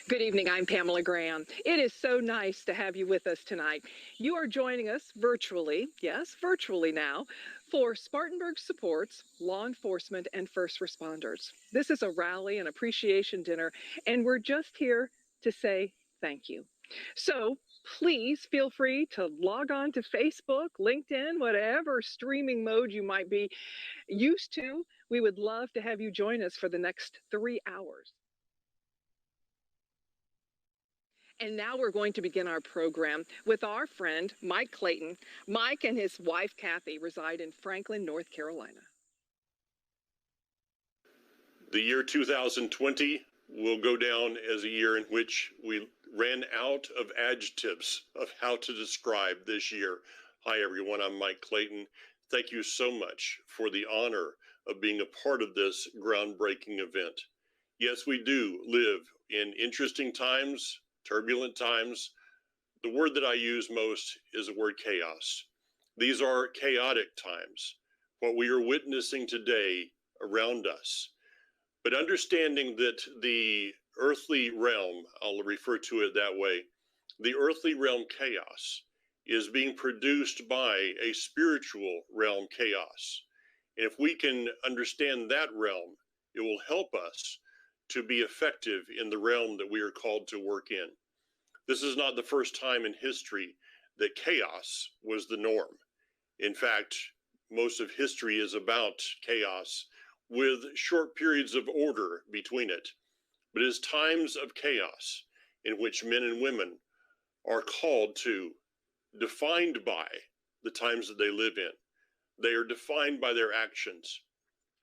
Good evening. I'm Pamela Graham. It is so nice to have you with us tonight. You are joining us virtually, yes, virtually now, for Spartanburg Supports Law Enforcement and First Responders. This is a rally and appreciation dinner, and we're just here to say thank you. So please feel free to log on to Facebook, LinkedIn, whatever streaming mode you might be used to. We would love to have you join us for the next 3 hours. And now we're going to begin our program with our friend, Mike Clayton. Mike and his wife, Kathy, reside in Franklin, North Carolina. The year 2020 will go down as a year in which we ran out of adjectives of how to describe this year. Hi, everyone. I'm Mike Clayton. Thank you so much for the honor of being a part of this groundbreaking event. Yes, we do live in interesting times, turbulent times. The word that I use most is the word chaos. These are chaotic times, what we are witnessing today around us. But understanding that the earthly realm, I'll refer to it that way, the earthly realm chaos is being produced by a spiritual realm chaos. And if we can understand that realm, it will help us to be effective in the realm that we are called to work in. This is not the first time in history that chaos was the norm. In fact, most of history is about chaos with short periods of order between it. But it is times of chaos in which men and women are called to, defined by the times that they live in. They are defined by their actions.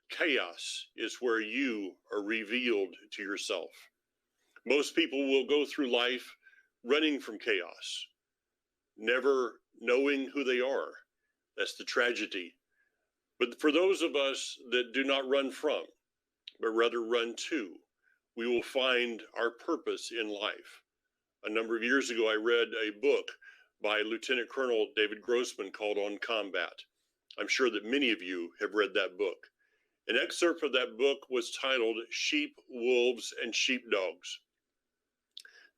Chaos is where you are revealed to yourself. Most people will go through life running from chaos, never knowing who they are. That's the tragedy. But for those of us that do not run from, but rather run to, we will find our purpose in life. A number of years ago, I read a book by Lieutenant Colonel David Grossman called On Combat. I'm sure that many of you have read that book. An excerpt of that book was titled Sheep, Wolves, and Sheepdogs.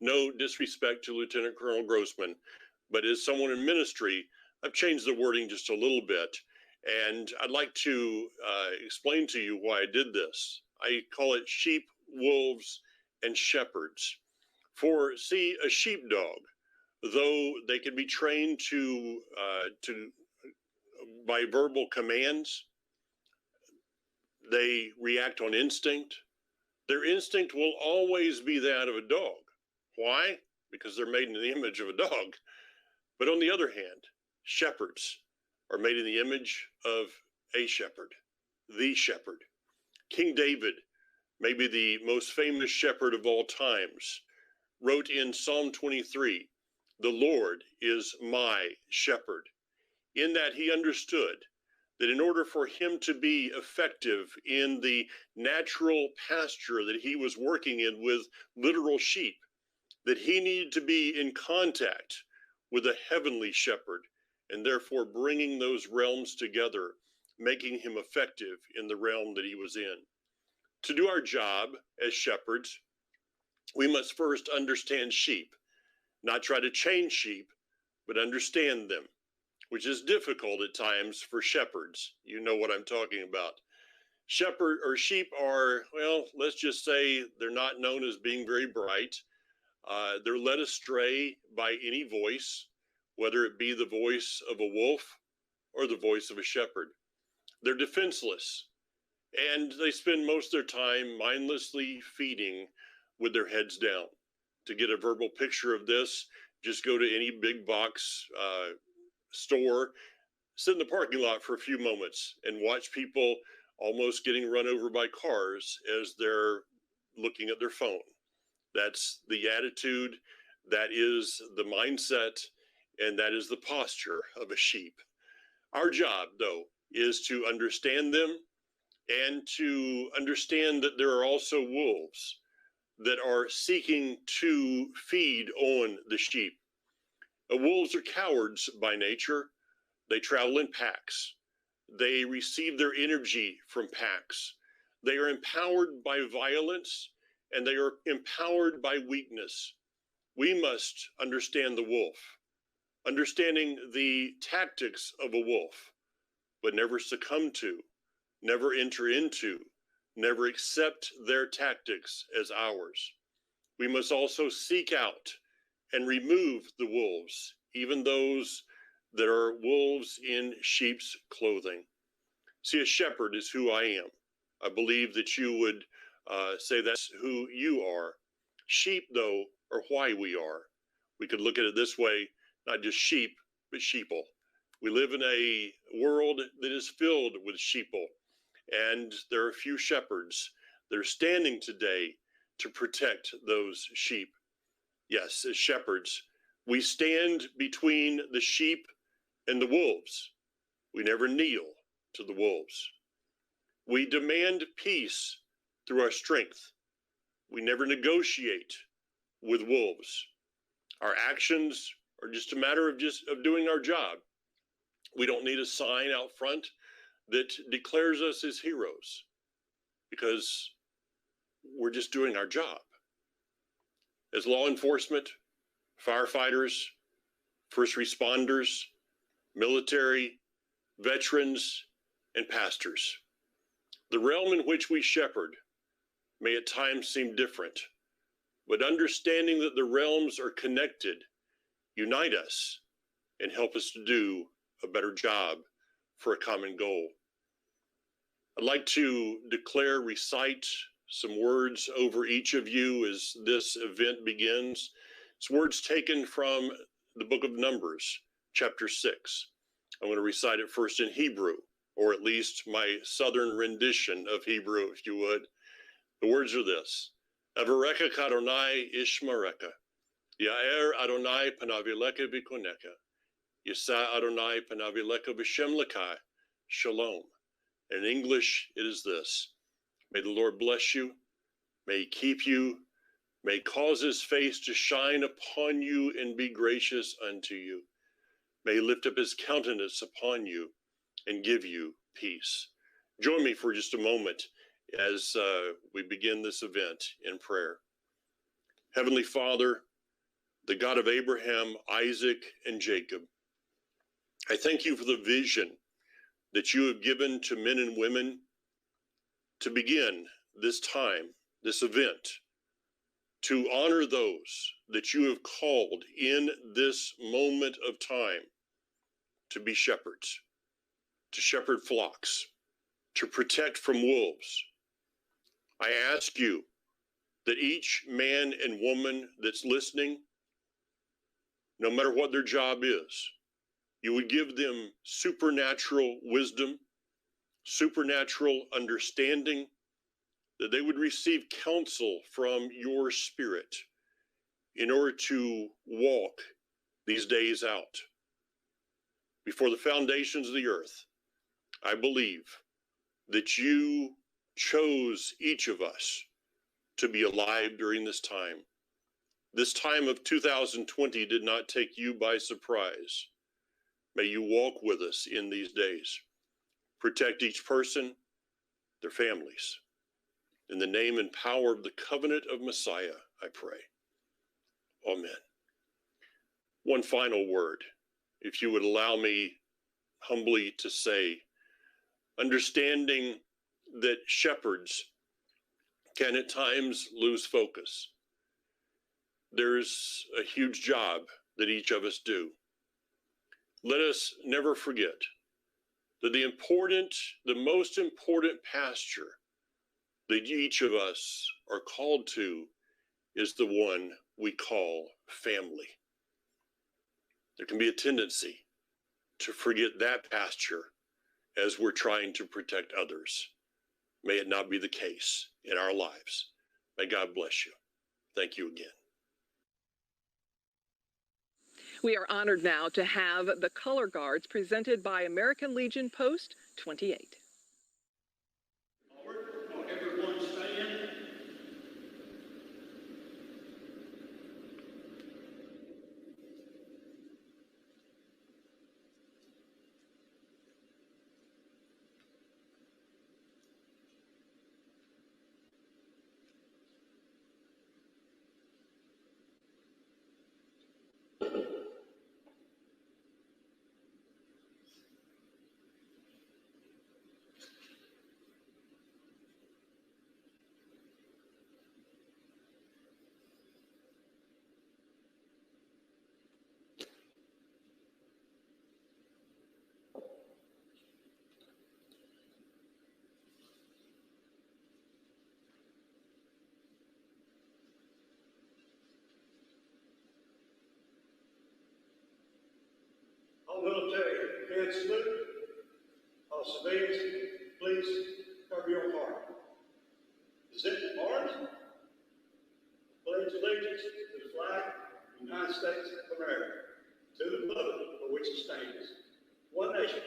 No disrespect to Lieutenant Colonel Grossman, but as someone in ministry, I've changed the wording just a little bit. And I'd like to explain to you why I did this. I call it sheep, wolves, and shepherds. For see, a sheepdog, though they can be trained to by verbal commands, they react on instinct. Their instinct will always be that of a dog. Why? Because they're made in the image of a dog. But on the other hand, shepherds are made in the image of a shepherd, the shepherd. King David, maybe the most famous shepherd of all times, wrote in Psalm 23, "The Lord is my shepherd." In that he understood that in order for him to be effective in the natural pasture that he was working in with literal sheep, that he needed to be in contact with a heavenly shepherd, and therefore bringing those realms together, making him effective in the realm that he was in. To do our job as shepherds, we must first understand sheep, not try to change sheep, but understand them, which is difficult at times for shepherds. You know what I'm talking about. Shepherd or sheep are, well, let's just say they're not known as being very bright. They're led astray by any voice, whether it be the voice of a wolf or the voice of a shepherd. They're defenseless, and they spend most of their time mindlessly feeding with their heads down. To get a verbal picture of this, just go to any big box store, sit in the parking lot for a few moments and watch people almost getting run over by cars as they're looking at their phone. That's the attitude, that is the mindset, and that is the posture of a sheep. Our job, though, is to understand them and to understand that there are also wolves that are seeking to feed on the sheep. Wolves are cowards by nature. They travel in packs. They receive their energy from packs. They are empowered by violence, and they are empowered by weakness. We must understand the wolf, understanding the tactics of a wolf, but never succumb to, never enter into, never accept their tactics as ours. We must also seek out and remove the wolves, even those that are wolves in sheep's clothing. See, a shepherd is who I am. I believe that you would say that's who you are. Sheep, though, are why we are. We could look at it this way, not just sheep, but sheeple. We live in a world that is filled with sheeple, and there are a few shepherds that are standing today to protect those sheep. Yes, as shepherds, we stand between the sheep and the wolves. We never kneel to the wolves. We demand peace through our strength. We never negotiate with wolves. Our actions are just a matter of doing our job. We don't need a sign out front that declares us as heroes, because we're just doing our job. As law enforcement, firefighters, first responders, military, veterans, and pastors, the realm in which we shepherd may at times seem different, but understanding that the realms are connected unite us and help us to do a better job for a common goal. I'd like to recite some words over each of you as this event begins. It's words taken from the book of Numbers, chapter 6. I'm going to recite it first in Hebrew, or at least my southern rendition of Hebrew, if you would. The words are this: Avareka Kadonai Ishmareka, Yair Adonai Panavileka Vikoneka, Yisa Adonai Panavileka Vishemlekai, Shalom. In English, it is this: May the Lord bless you, may he keep you, may he cause his face to shine upon you and be gracious unto you. May he lift up his countenance upon you and give you peace. Join me for just a moment as we begin this event in prayer. Heavenly Father, the God of Abraham, Isaac, and Jacob, I thank you for the vision that you have given to men and women to begin this time, this event, to honor those that you have called in this moment of time to be shepherds, to shepherd flocks, to protect from wolves. I ask you that each man and woman that's listening, no matter what their job is, you would give them supernatural wisdom, supernatural understanding, that they would receive counsel from your Spirit in order to walk these days out. Before the foundations of the earth, I believe that you chose each of us to be alive during this time. This time of 2020 did not take you by surprise. May you walk with us in these days. Protect each person, their families. In the name and power of the covenant of Messiah, I pray. Amen. One final word, if you would allow me humbly to say, understanding that shepherds can at times lose focus. There's a huge job that each of us do. Let us never forget that the most important pasture that each of us are called to is the one we call family. There can be a tendency to forget that pasture as we're trying to protect others. May it not be the case in our lives. May God bless you. Thank you again. We are honored now to have the color guards presented by American Legion Post 28. Everyone stand. military head salute. All civilians, please cover your heart. Present arms. Pledge allegiance to the flag of the United States of America, to the republic for which it stands, one nation,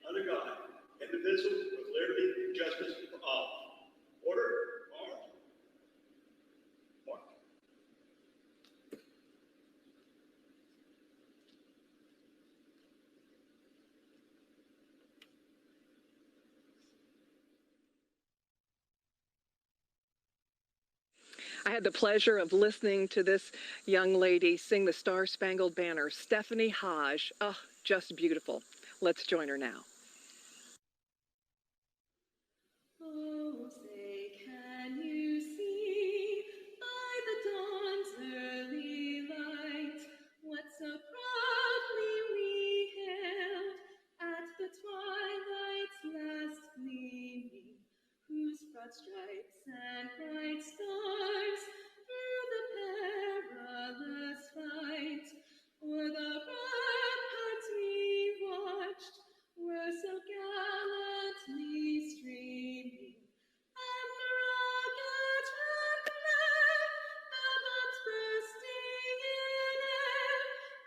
under God, indivisible, with liberty and justice for all. Order, arms, march. I had the pleasure of listening to this young lady sing the Star Spangled Banner, Stephanie Hodge. Oh, just beautiful. Let's join her now. Oh, say, can you see by the dawn's early light what so proudly we hailed at the twilight's last gleaming, whose broad stripes and bright stars through the perilous fight o'er the ramparts we watched were so gallantly streaming, and the rocket and flame, the bombs bursting in air,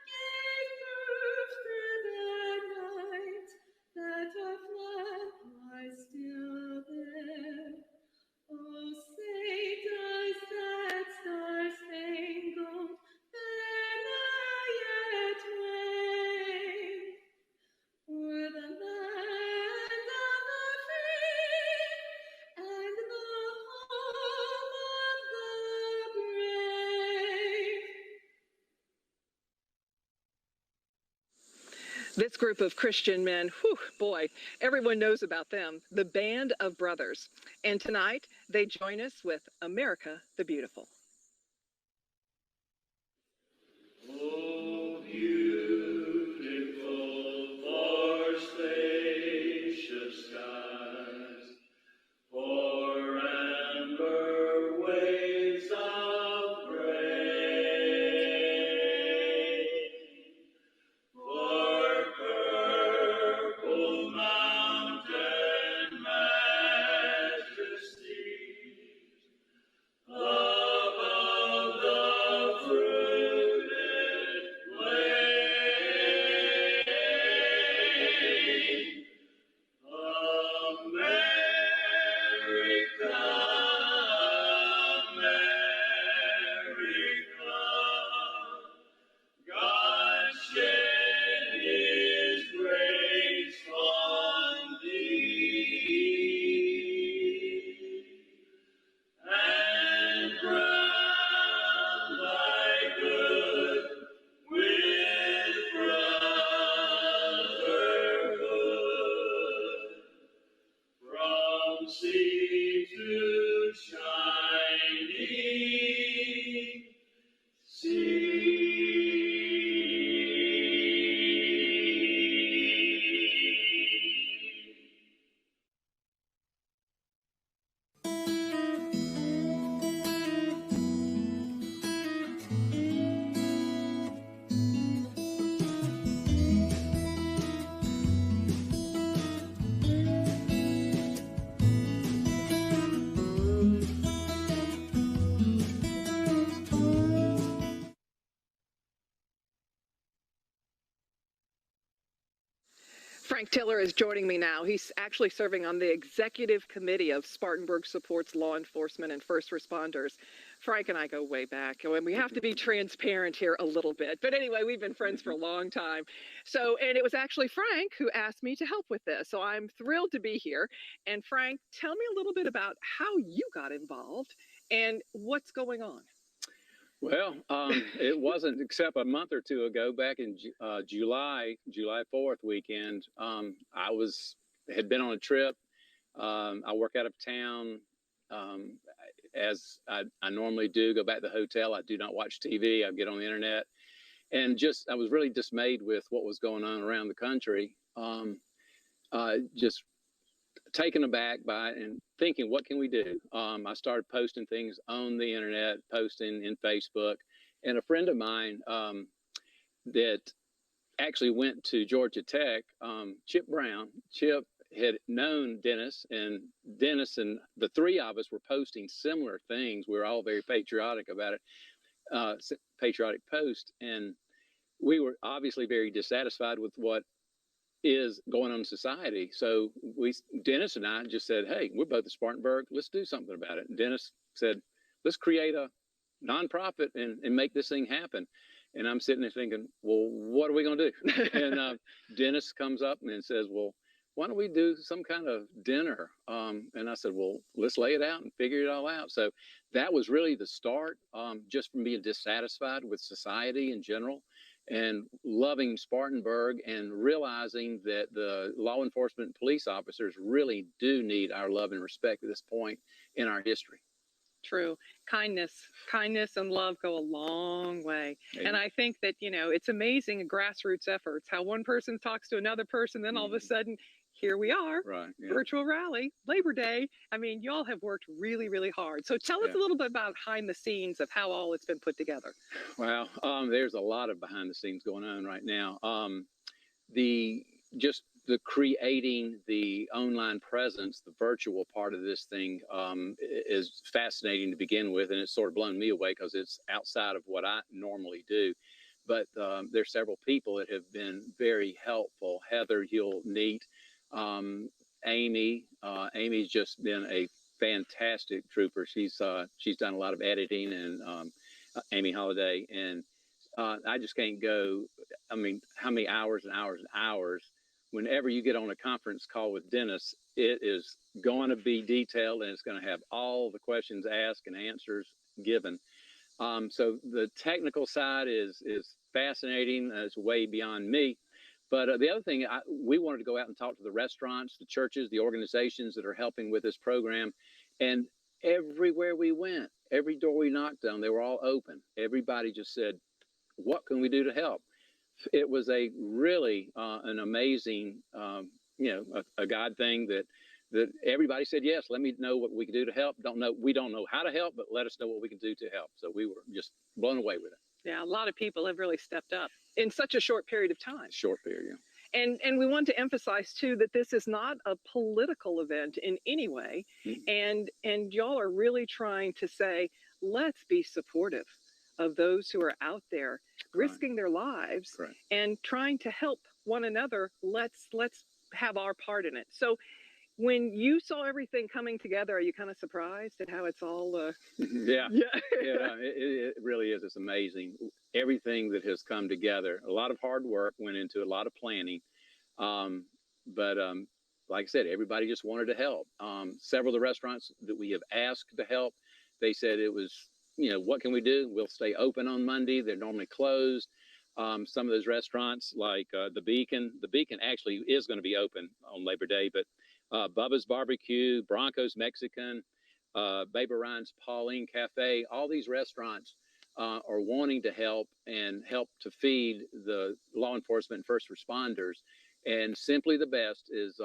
gave proof through the night that our flag was still there. Oh, say, does that star-spangled banner yet wave o'er the land of the free and the home of the brave? This group of Christian men, whew, boy, everyone knows about them, the Band of Brothers. And tonight, they join us with America the Beautiful. Oh, beautiful for spacious skies, for amber waves of grain, for purple mountain majesties, above the fruited plain. America, America, God shed his grace on thee, and crown thy good with brotherhood, from sea to shining sea. Frank Tiller is joining me now. He's actually serving on the executive committee of Spartanburg Supports Law Enforcement and First Responders. Frank and I go way back, and we have to be transparent here a little bit. But anyway, we've been friends for a long time. So, and it was actually Frank who asked me to help with this. So I'm thrilled to be here. And Frank, tell me a little bit about how you got involved and what's going on. Well, it wasn't except a month or two ago, back in July 4th weekend. I had been on a trip. I work out of town, as I normally do. Go back to the hotel. I do not watch TV. I get on the internet, and I was really dismayed with what was going on around the country. Just taken aback by it and thinking, what can we do? I started posting things on the internet, posting in Facebook, and a friend of mine that actually went to Georgia Tech. Chip Brown, Chip had known Dennis and the three of us were posting similar things. We were all very patriotic about it, patriotic post. And we were obviously very dissatisfied with what is going on in society. So Dennis and I just said, hey, we're both at Spartanburg. Let's do something about it. And Dennis said, let's create a nonprofit and make this thing happen. And I'm sitting there thinking, well, what are we going to do? And Dennis comes up and says, well, why don't we do some kind of dinner? And I said, well, let's lay it out and figure it all out. So that was really the start, just from being dissatisfied with society in general and loving Spartanburg and realizing that the law enforcement and police officers really do need our love and respect at this point in our history. True. Kindness and love go a long way. Amen. And I think that, it's amazing grassroots efforts, how one person talks to another person, then all of a sudden, here we are, right, yeah. Virtual rally, Labor Day. I mean, y'all have worked really, really hard. So tell us a little bit about behind the scenes of how all it's been put together. Well, there's a lot of behind the scenes going on right now. The creating the online presence, the virtual part of this thing is fascinating to begin with, and it's sort of blown me away because it's outside of what I normally do. But there's several people that have been very helpful. Heather, you'll meet. Amy's just been a fantastic trooper. She's done a lot of editing, and Amy Holiday, and I just can't go. I mean, how many hours and hours and hours? Whenever you get on a conference call with Dennis, it is going to be detailed and it's going to have all the questions asked and answers given. So the technical side is fascinating. It's way beyond me. But the other thing, we wanted to go out and talk to the restaurants, the churches, the organizations that are helping with this program. And everywhere we went, every door we knocked on, they were all open. Everybody just said, what can we do to help? It was a really an amazing, a God thing that everybody said, yes, let me know what we can do to help. We don't know how to help, but let us know what we can do to help. So we were just blown away with it. Yeah, a lot of people have really stepped up in such a short period of time. Short period, yeah. And we want to emphasize too that this is not a political event in any way, and y'all are really trying to say, let's be supportive of those who are out there risking their lives and trying to help one another. Let's have our part in it. So when you saw everything coming together, are you kind of surprised at how it's all yeah it really is. It's amazing, everything that has come together. A lot of hard work went into a lot of planning, but like I said, everybody just wanted to help. Several of the restaurants that we have asked to help, they said it was, what can we do? We'll stay open on Monday. They're normally closed. Some of those restaurants like the Beacon actually is going to be open on Labor Day, but Bubba's Barbecue, Bronco's Mexican, Baby Ryan's Pauline Cafe, all these restaurants are wanting to help and help to feed the law enforcement and first responders. And Simply the Best is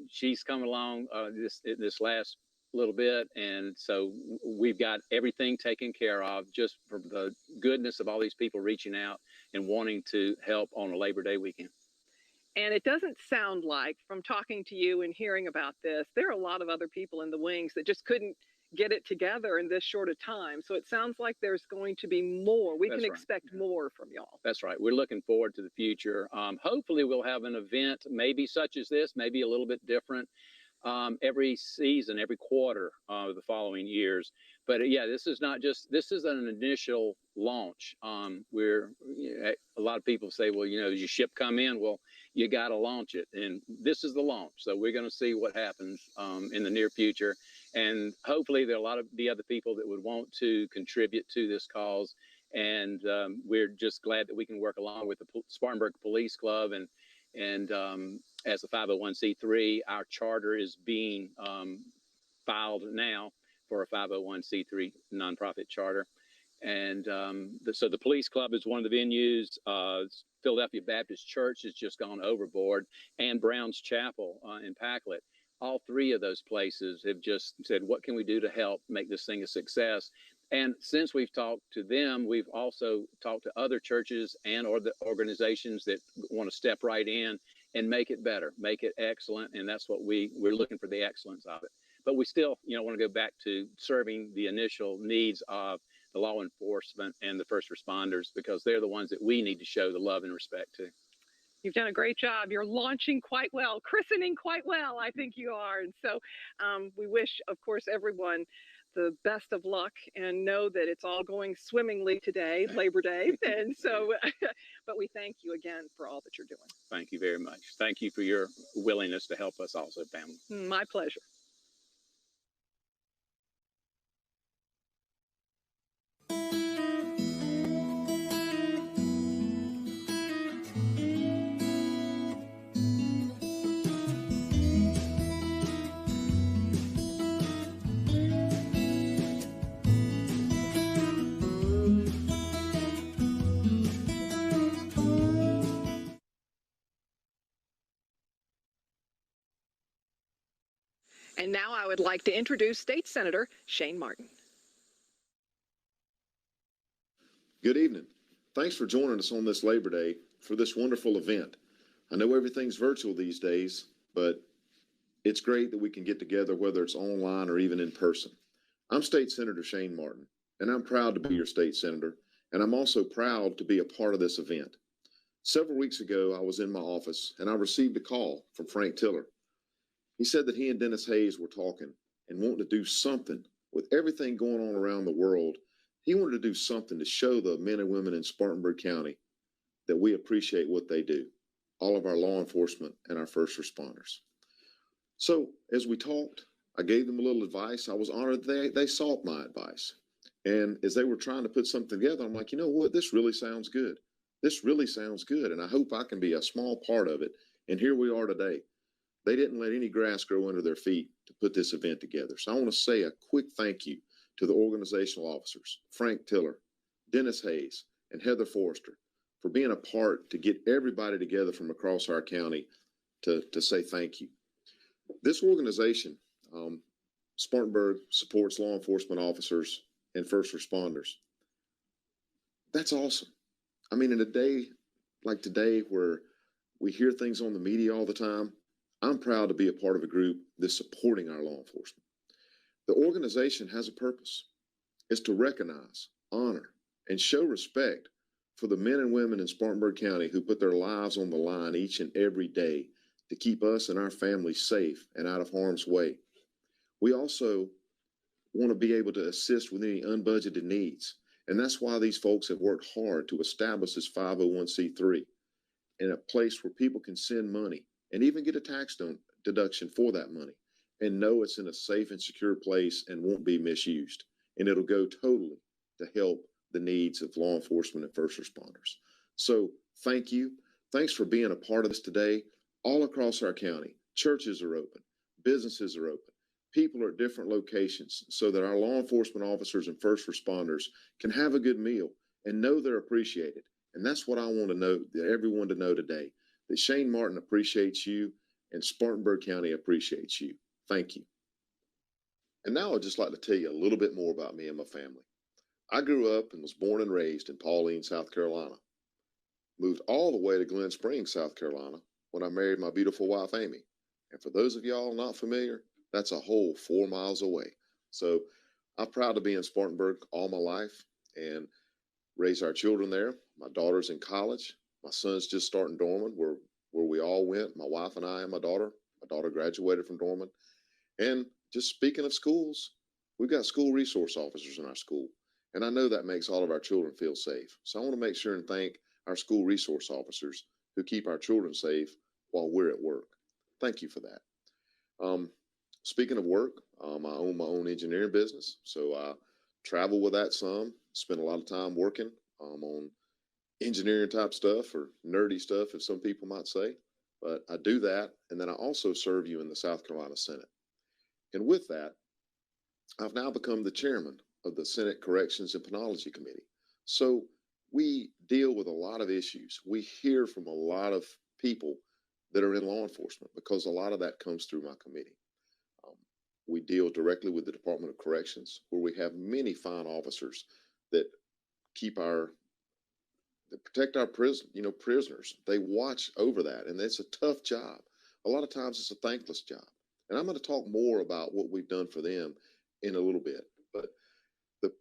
she's come along this last little bit, and so we've got everything taken care of just for the goodness of all these people reaching out and wanting to help on a Labor Day weekend. And it doesn't sound like, from talking to you and hearing about this, there are a lot of other people in the wings that just couldn't get it together in this short a time. So it sounds like there's going to be more. We can expect more from y'all. That's right. We're looking forward to the future. Hopefully we'll have an event maybe such as this, maybe a little bit different, every season, every quarter of the following years. But yeah, this is an initial launch. A lot of people say, well, does your ship come in? Well, you got to launch it. And this is the launch. So we're going to see what happens in the near future. And hopefully there are a lot of the other people that would want to contribute to this cause. And we're just glad that we can work along with the Spartanburg Police Club. And as a 501c3, our charter is being filed now for a 501c3 nonprofit charter. And so the police club is one of the venues. Philadelphia Baptist Church has just gone overboard, and Brown's Chapel in Packlet. All three of those places have just said, what can we do to help make this thing a success? And since we've talked to them, we've also talked to other churches and or the organizations that want to step right in and make it better, make it excellent. And that's what we're looking for, the excellence of it. But we still, want to go back to serving the initial needs of the law enforcement and the first responders, because they're the ones that we need to show the love and respect to. You've done a great job. You're launching quite well, christening quite well, I think you are. And so we wish, of course, everyone the best of luck and know that it's all going swimmingly today, Labor Day. And so, but we thank you again for all that you're doing. Thank you very much. Thank you for your willingness to help us also, family. My pleasure. And now I would like to introduce State Senator Shane Martin. Good evening. Thanks for joining us on this Labor Day for this wonderful event. I know everything's virtual these days, but it's great that we can get together, whether it's online or even in person. I'm State Senator Shane Martin, and I'm proud to be your state senator, and I'm also proud to be a part of this event. Several weeks ago, I was in my office, and I received a call from Frank Tiller. He said that he and Dennis Hayes were talking and wanting to do something with everything going on around the world. He wanted to do something to show the men and women in Spartanburg County that we appreciate what they do, all of our law enforcement and our first responders. So as we talked, I gave them a little advice. I was honored they sought my advice. And as they were trying to put something together, I'm like, you know what, this really sounds good. This really sounds good. And I hope I can be a small part of it. And here we are today. They didn't let any grass grow under their feet to put this event together. So I want to say a quick thank you to the organizational officers, Frank Tiller, Dennis Hayes, and Heather Forrester, for being a part to get everybody together from across our county to say thank you. This organization, Spartanburg, supports law enforcement officers and first responders. That's awesome. I mean, in a day like today where we hear things on the media all the time, I'm proud to be a part of a group that's supporting our law enforcement. The organization has a purpose. It's to recognize, honor, and show respect for the men and women in Spartanburg County who put their lives on the line each and every day to keep us and our families safe and out of harm's way. We also want to be able to assist with any unbudgeted needs. And that's why these folks have worked hard to establish this 501c3 in a place where people can send money and even get a tax deduction for that money and know it's in a safe and secure place and won't be misused. And it'll go totally to help the needs of law enforcement and first responders. So thank you. Thanks for being a part of this today. All across our county, churches are open, businesses are open, people are at different locations so that our law enforcement officers and first responders can have a good meal and know they're appreciated. And that's what I want to know, everyone to know today, that Shane Martin appreciates you and Spartanburg County appreciates you. Thank you. And now I'd just like to tell you a little bit more about me and my family. I grew up and was born and raised in Pauline, South Carolina. Moved all the way to Glen Springs, South Carolina, when I married my beautiful wife, Amy. And for those of y'all not familiar, that's a whole 4 miles away. So I'm proud to be in Spartanburg all my life and raise our children there. My daughter's in college. My son's just starting Dorman, where we all went, my wife and I and my daughter. My daughter graduated from Dorman. And just speaking of schools, we've got school resource officers in our school. And I know that makes all of our children feel safe. So I want to make sure and thank our school resource officers who keep our children safe while we're at work. Thank you for that. Speaking of work, I own my own engineering business. So I travel with that some, spend a lot of time working on engineering type stuff or nerdy stuff, as some people might say. But I do that. And then I also serve you in the South Carolina Senate. And with that, I've now become the chairman of the Senate Corrections and Penology Committee. So we deal with a lot of issues. We hear from a lot of people that are in law enforcement because a lot of that comes through my committee. We deal directly with the Department of Corrections, where we have many fine officers that keep that protect our prisoners. They watch over that, and it's a tough job. A lot of times it's a thankless job. And I'm going to talk more about what we've done for them in a little bit. But the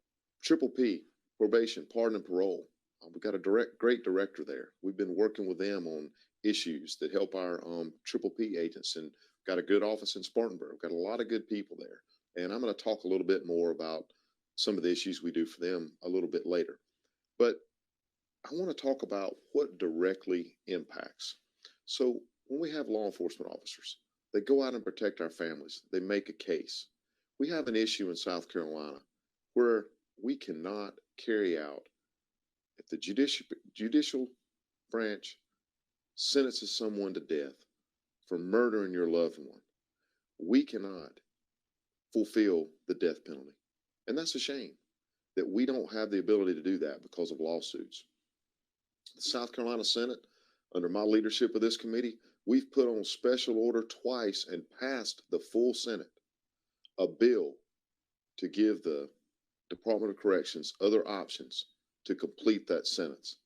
Triple P, probation, pardon, and parole, we've got a great director there. We've been working with them on issues that help our Triple P agents, and got a good office in Spartanburg. Got a lot of good people there. And I'm going to talk a little bit more about some of the issues we do for them a little bit later. But I want to talk about what directly impacts. So when we have law enforcement officers, they go out and protect our families. They make a case. We have an issue in South Carolina where we cannot carry out, if the judicial branch sentences someone to death for murdering your loved one, we cannot fulfill the death penalty. And that's a shame that we don't have the ability to do that because of lawsuits. The South Carolina Senate, under my leadership of this committee, we've put on special order twice and passed the full Senate a bill to give the Department of Corrections other options to complete that sentence.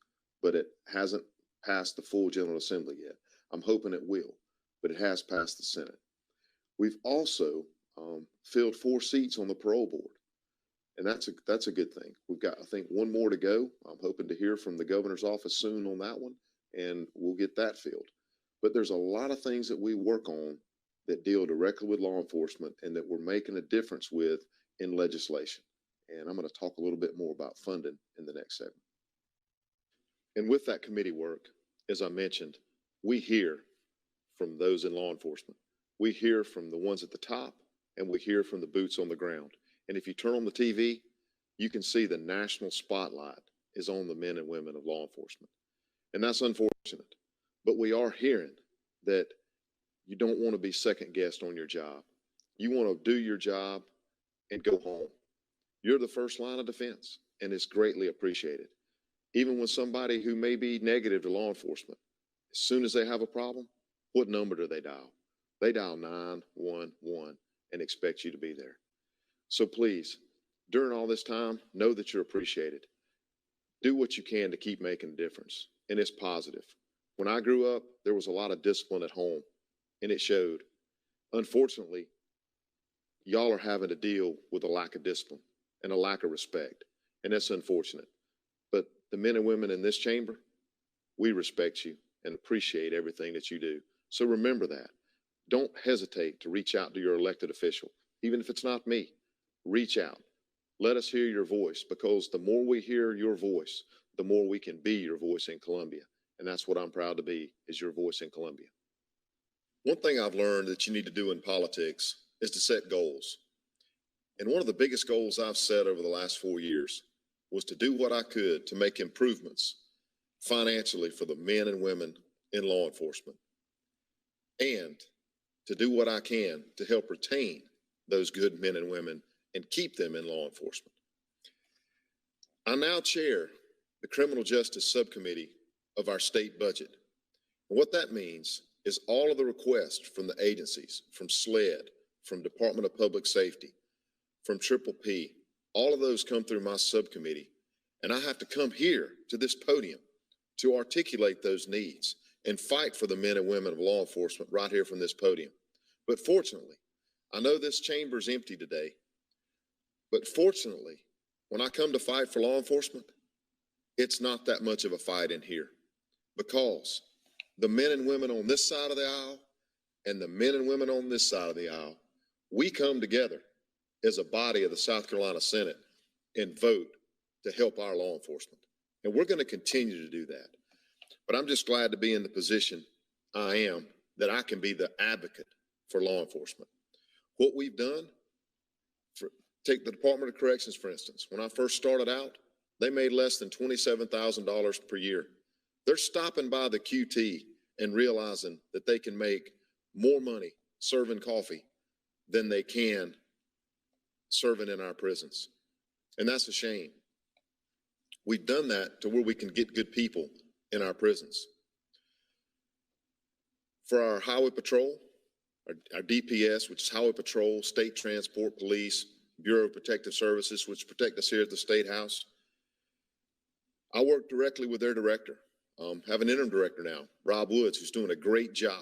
But it hasn't passed the full General Assembly yet. I'm hoping it will, but it has passed the Senate. We've also filled 4 seats on the parole board. And that's a good thing. We've got, I think, 1 more to go. I'm hoping to hear from the governor's office soon on that one, and we'll get that filled. But there's a lot of things that we work on that deal directly with law enforcement and that we're making a difference with in legislation. And I'm going to talk a little bit more about funding in the next segment. And with that committee work, as I mentioned, we hear from those in law enforcement. We hear from the ones at the top, and we hear from the boots on the ground. And if you turn on the TV, you can see the national spotlight is on the men and women of law enforcement. And that's unfortunate. But we are hearing that you don't want to be second guessed on your job. You want to do your job and go home. You're the first line of defense, and it's greatly appreciated. Even when somebody who may be negative to law enforcement, as soon as they have a problem, what number do they dial? They dial 911 and expect you to be there. So please, during all this time, know that you're appreciated. Do what you can to keep making a difference, and it's positive. When I grew up, there was a lot of discipline at home, and it showed. Unfortunately, y'all are having to deal with a lack of discipline and a lack of respect, and that's unfortunate. But the men and women in this chamber, we respect you and appreciate everything that you do. So remember that. Don't hesitate to reach out to your elected official, even if it's not me. Reach out. Let us hear your voice, because the more we hear your voice, the more we can be your voice in Columbia. And that's what I'm proud to be, is your voice in Columbia. One thing I've learned that you need to do in politics is to set goals. And one of the biggest goals I've set over the last 4 years was to do what I could to make improvements financially for the men and women in law enforcement, and to do what I can to help retain those good men and women and keep them in law enforcement. I now chair the Criminal Justice Subcommittee of our state budget. And what that means is all of the requests from the agencies, from SLED, from Department of Public Safety, from Triple P, all of those come through my subcommittee, and I have to come here to this podium to articulate those needs and fight for the men and women of law enforcement right here from this podium. But fortunately, I know this chamber's empty today, but fortunately, when I come to fight for law enforcement, it's not that much of a fight in here, because the men and women on this side of the aisle and the men and women on this side of the aisle, we come together as a body of the South Carolina Senate and vote to help our law enforcement. And we're going to continue to do that. But I'm just glad to be in the position I am, that I can be the advocate for law enforcement. What we've done, take the Department of Corrections, for instance. When I first started out, they made less than $27,000 per year. They're stopping by the QT and realizing that they can make more money serving coffee than they can serving in our prisons. And that's a shame. We've done that to where we can get good people in our prisons. For our highway patrol, our DPS, which is Highway Patrol, State Transport Police, Bureau of Protective Services, which protect us here at the State House. I work directly with their director. Have an interim director now, Rob Woods, who's doing a great job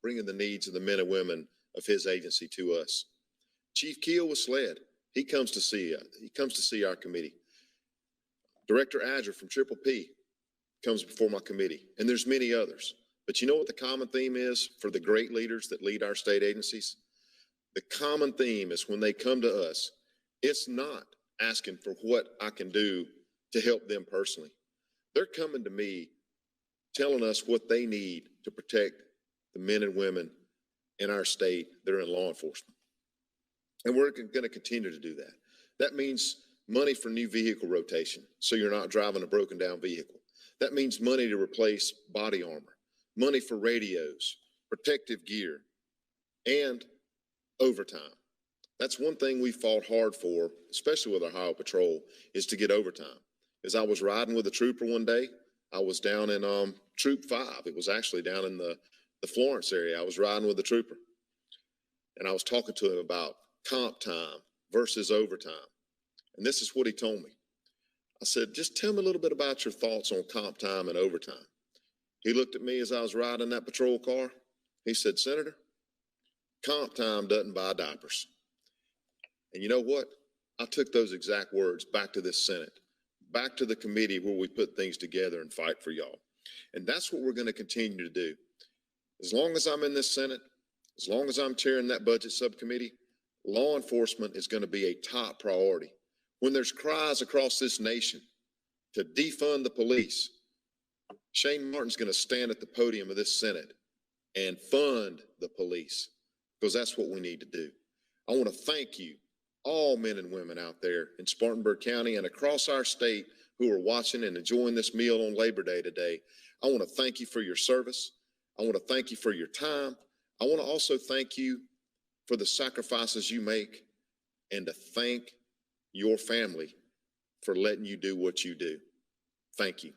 bringing the needs of the men and women of his agency to us. Chief Keel with SLED, he comes to see our committee. Director Adger from Triple P comes before my committee, and there's many others. But you know what the common theme is for the great leaders that lead our state agencies? The common theme is when they come to us, it's not asking for what I can do to help them personally. They're coming to me telling us what they need to protect the men and women in our state that are in law enforcement. And we're going to continue to do that. That means money for new vehicle rotation, so you're not driving a broken down vehicle. That means money to replace body armor, money for radios, protective gear, and overtime. That's one thing we fought hard for, especially with our Highway Patrol, is to get overtime. As I was riding with a trooper one day, I was down in Troop 5. It was actually down in the Florence area. I was riding with a trooper, and I was talking to him about comp time versus overtime. And this is what he told me. I said, just tell me a little bit about your thoughts on comp time and overtime. He looked at me as I was riding that patrol car. He said, Senator, comp time doesn't buy diapers. And you know what? I took those exact words back to this Senate, back to the committee where we put things together and fight for y'all. And that's what we're going to continue to do. As long as I'm in this Senate, as long as I'm chairing that budget subcommittee, law enforcement is going to be a top priority. When there's cries across this nation to defund the police, Shane Martin's going to stand at the podium of this Senate and fund the police, because that's what we need to do. I want to thank you, all men and women out there in Spartanburg County and across our state who are watching and enjoying this meal on Labor Day today. I want to thank you for your service. I want to thank you for your time. I want to also thank you for the sacrifices you make, and to thank your family for letting you do what you do. Thank you.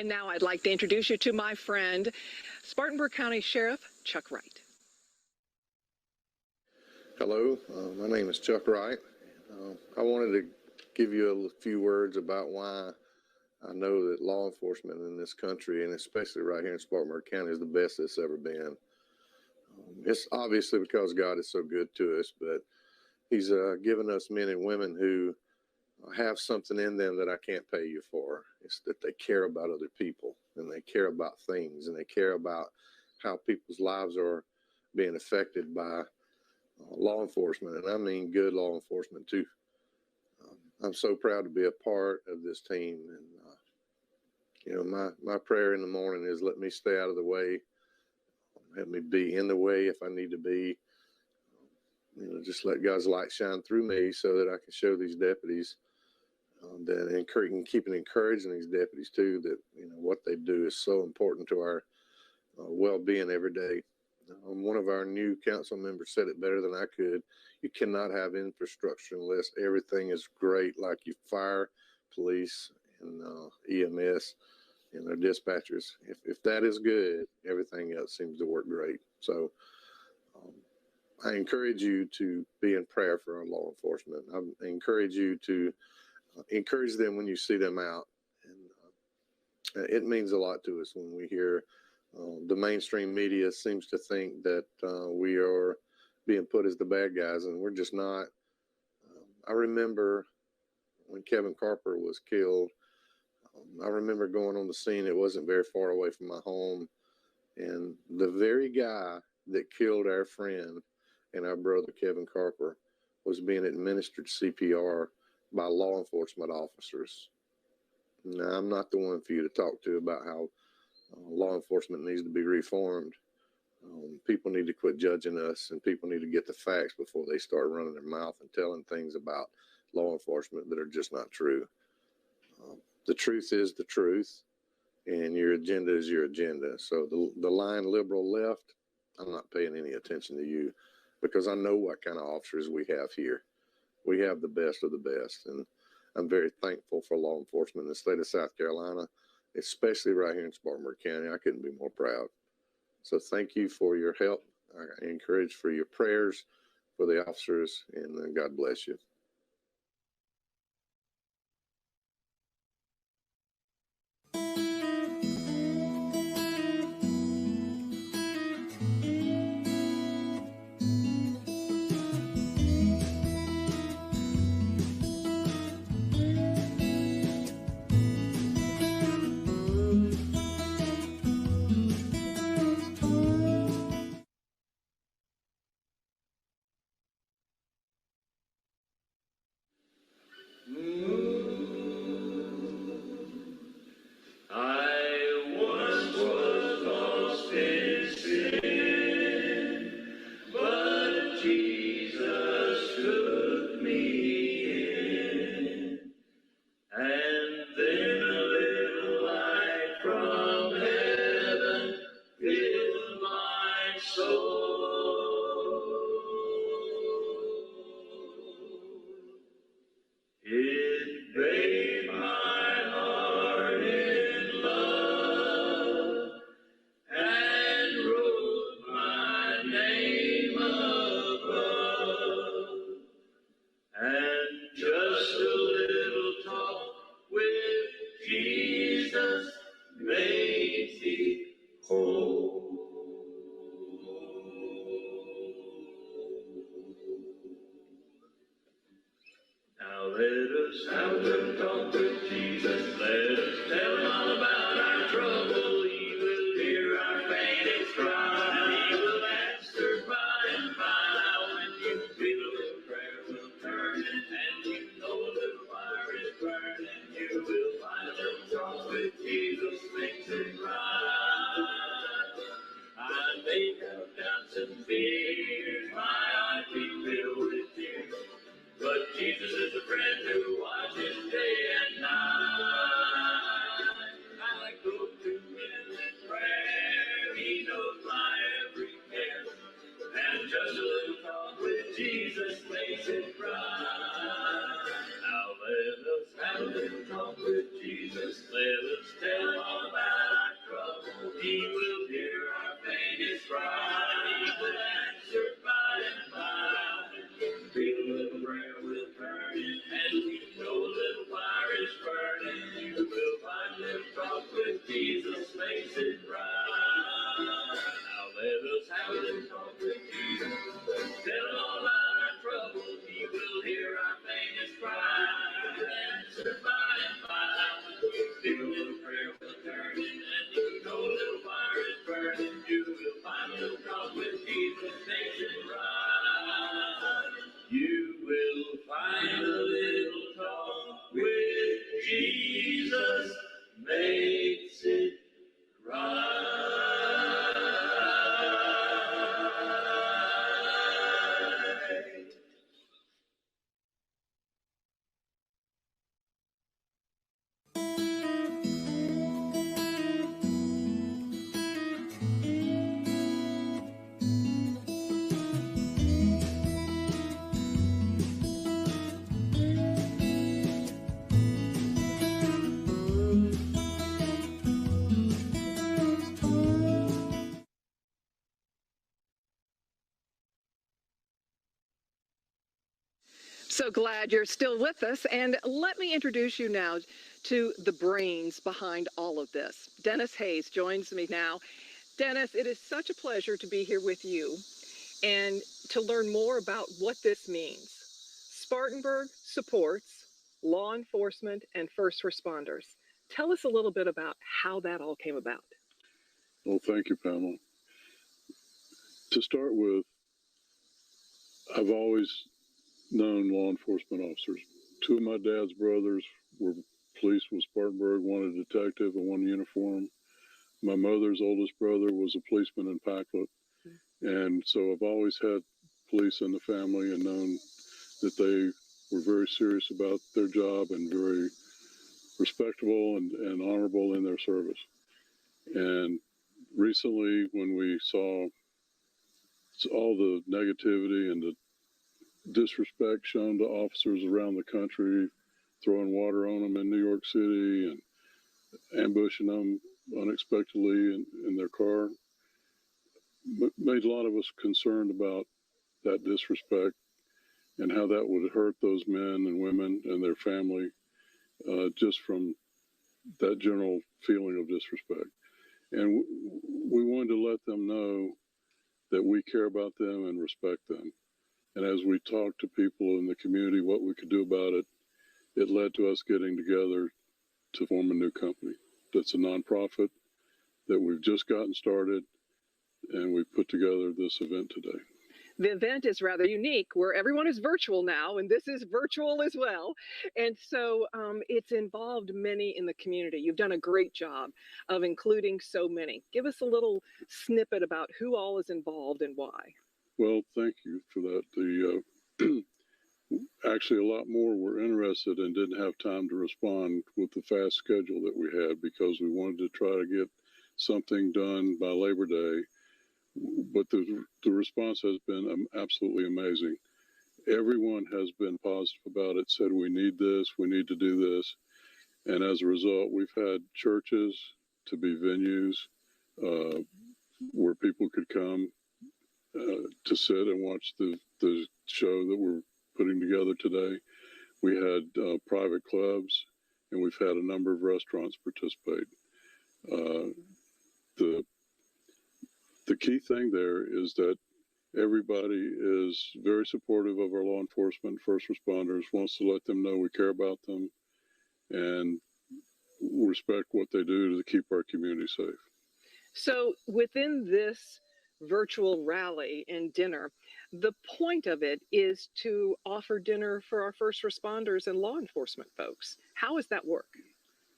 And now I'd like to introduce you to my friend, Spartanburg County Sheriff Chuck Wright. Hello, my name is Chuck Wright. I wanted to give you a few words about why I know that law enforcement in this country, and especially right here in Spartanburg County, is the best it's ever been. It's obviously because God is so good to us, but He's given us men and women who have something in them that I can't pay you for. It's that they care about other people, and they care about things, and they care about how people's lives are being affected by law enforcement, and I mean good law enforcement too. I'm so proud to be a part of this team, and you know, my prayer in the morning is let me stay out of the way, let me be in the way if I need to be. You know, just let God's light shine through me so that I can show these deputies that keeping encouraging these deputies too, that you know what they do is so important to our well-being every day. One of our new council members said it better than I could. You cannot have infrastructure unless everything is great, like your fire, police, and EMS and their dispatchers. If that is good, everything else seems to work great. So I encourage you to be in prayer for our law enforcement. I encourage you to encourage them when you see them out. And it means a lot to us when we hear the mainstream media seems to think that we are being put as the bad guys, and we're just not. I remember when Kevin Carper was killed, I remember going on the scene. It wasn't very far away from my home, and the very guy that killed our friend and our brother Kevin Carper was being administered CPR by law enforcement officers. Now, I'm not the one for you to talk to about how law enforcement needs to be reformed. People need to quit judging us, and people need to get the facts before they start running their mouth and telling things about law enforcement that are just not true. The truth is the truth, and your agenda is your agenda. So the line liberal left, I'm not paying any attention to you, because I know what kind of officers we have here. We have the best of the best, and I'm very thankful for law enforcement in the state of South Carolina, especially right here in Spartanburg County. I couldn't be more proud. So thank you for your help. I encourage for your prayers for the officers, and God bless you. I once was lost in sin, but Jesus took me in. And then a little light from heaven filled my soul. It bathed my heart in love and wrote my name above. And just a little talk with Jesus made me whole. Now let us have a little talk with Jesus. Let us tell him all about our trouble. He will hear our faintest cry. He will answer by and by. When you feel a little prayer will turn, and you know a little fire is burning, you will find a little talk with Jesus makes it right. I may have doubts and fears, my eyes be filled with tears, but Jesus is a friend who watches day and night. I go to him in prayer, he knows my every care, and just a little talk with Jesus makes it right. Now let us have a little talk with Jesus. Let us tell him all about He will hear our faintest cry. He will answer by and by. Feel a little prayer will turn it, and you know a little fire is burning. You will find them talk with Jesus, face it right. Now let us have a little talk with Jesus. Tell all our troubles, He will hear our faintest cry. He will answer by and by. Feel a little prayer will turn it, and you know a little fire is burning. You will find a little talk with Jesus, face it right. You will find a little talk with Jesus, makes it right. So glad you're still with us. And let me introduce you now to the brains behind all of this. Dennis Hayes joins me now. Dennis, it is such a pleasure to be here with you and to learn more about what this means. Spartanburg supports law enforcement and first responders. Tell us a little bit about how that all came about. Well, thank you, Pamela. To start with, I've always known law enforcement officers. Two of my dad's brothers were police with Spartanburg, one a detective and one uniform. My mother's oldest brother was a policeman in Packlet. And so I've always had police in the family and known that they were very serious about their job and very respectable and honorable in their service. And recently, when we saw all the negativity and the disrespect shown to officers around the country, throwing water on them in New York City and ambushing them unexpectedly in their car, made a lot of us concerned about that disrespect and how that would hurt those men and women and their family, just from that general feeling of disrespect. And we wanted to let them know that we care about them and respect them. And as we talked to people in the community what we could do about it, it led to us getting together to form a new company that's a nonprofit that we've just gotten started, and we've put together this event today. The event is rather unique where everyone is virtual now, and this is virtual as well. And so it's involved many in the community. You've done a great job of including so many. Give us a little snippet about who all is involved and why. Well, thank you for that. Actually, a lot more were interested and didn't have time to respond with the fast schedule that we had because we wanted to try to get something done by Labor Day. But the response has been absolutely amazing. Everyone has been positive about it, said we need this, we need to do this. And as a result, we've had churches to be venues where people could come to sit and watch the show that we're putting together today. We had private clubs, and we've had a number of restaurants participate. The key thing there is that everybody is very supportive of our law enforcement, first responders, wants to let them know we care about them and respect what they do to keep our community safe. So within this virtual rally and dinner, the point of it is to offer dinner for our first responders and law enforcement folks. How does that work?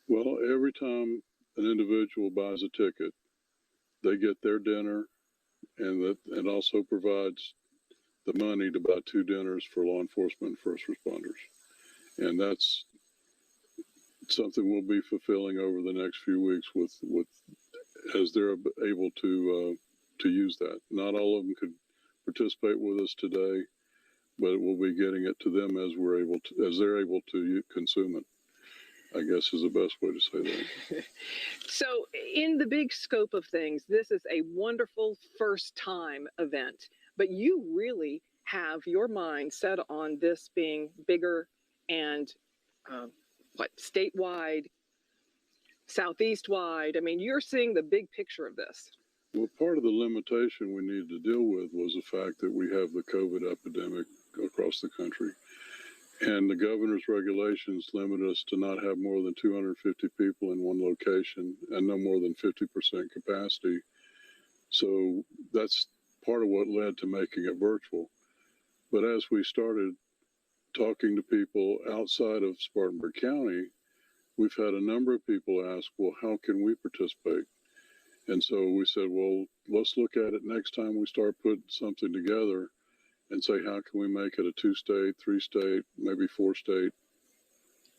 Well, every time an individual buys a ticket, they get their dinner, and that also provides the money to buy 2 dinners for law enforcement and first responders. And that's something we'll be fulfilling over the next few weeks with as they're able to use that. Not all of them could participate with us today, but we'll be getting it to them as they're able to consume it. I guess is the best way to say that. So, in the big scope of things, this is a wonderful first time event, but you really have your mind set on this being bigger and statewide, southeast wide. I mean, you're seeing the big picture of this. Well, part of the limitation we needed to deal with was the fact that we have the COVID epidemic across the country. And the governor's regulations limit us to not have more than 250 people in one location and no more than 50% capacity. So that's part of what led to making it virtual. But as we started talking to people outside of Spartanburg County, we've had a number of people ask, well, how can we participate? And so we said, well, let's look at it next time we start putting something together and say, how can we make it a 2-state, 3-state, maybe 4-state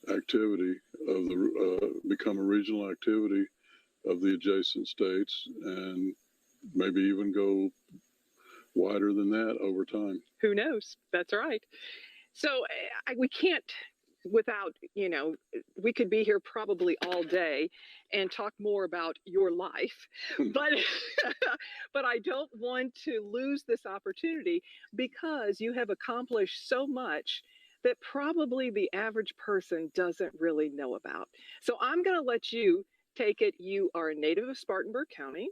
activity of the, become a regional activity of the adjacent states and maybe even go wider than that over time. Who knows? That's right. So we can't, without, we could be here probably all day and talk more about your life, but but I don't want to lose this opportunity because you have accomplished so much that probably the average person doesn't really know about. So I'm going to let you take it. You are a native of Spartanburg County.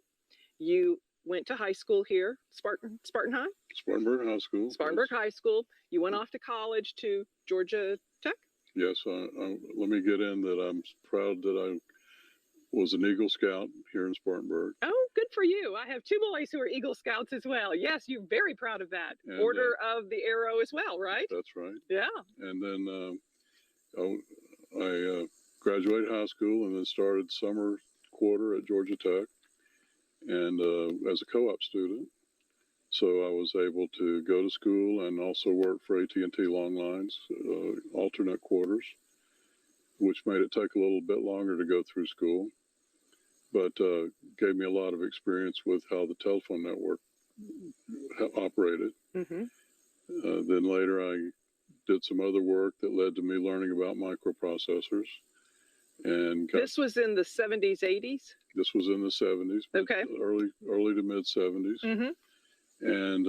You went to high school here, Spartan High? Spartanburg High School. Spartanburg High School. You went off to college to Georgia Tech? Yes, let me get in that I'm proud that I was an Eagle Scout here in Spartanburg. Oh, good for you. I have 2 boys who are Eagle Scouts as well. Yes, you're very proud of that. And, Order of the Arrow as well, right? That's right. Yeah. And then I graduated high school and then started summer quarter at Georgia Tech and as a co-op student. So I was able to go to school and also work for AT&T Long Lines, alternate quarters, which made it take a little bit longer to go through school, but gave me a lot of experience with how the telephone network operated. Mm-hmm. Then later I did some other work that led to me learning about microprocessors. And this was in the 70s, 80s? This was in the 70s. Okay. Early to mid 70s. Mm-hmm. And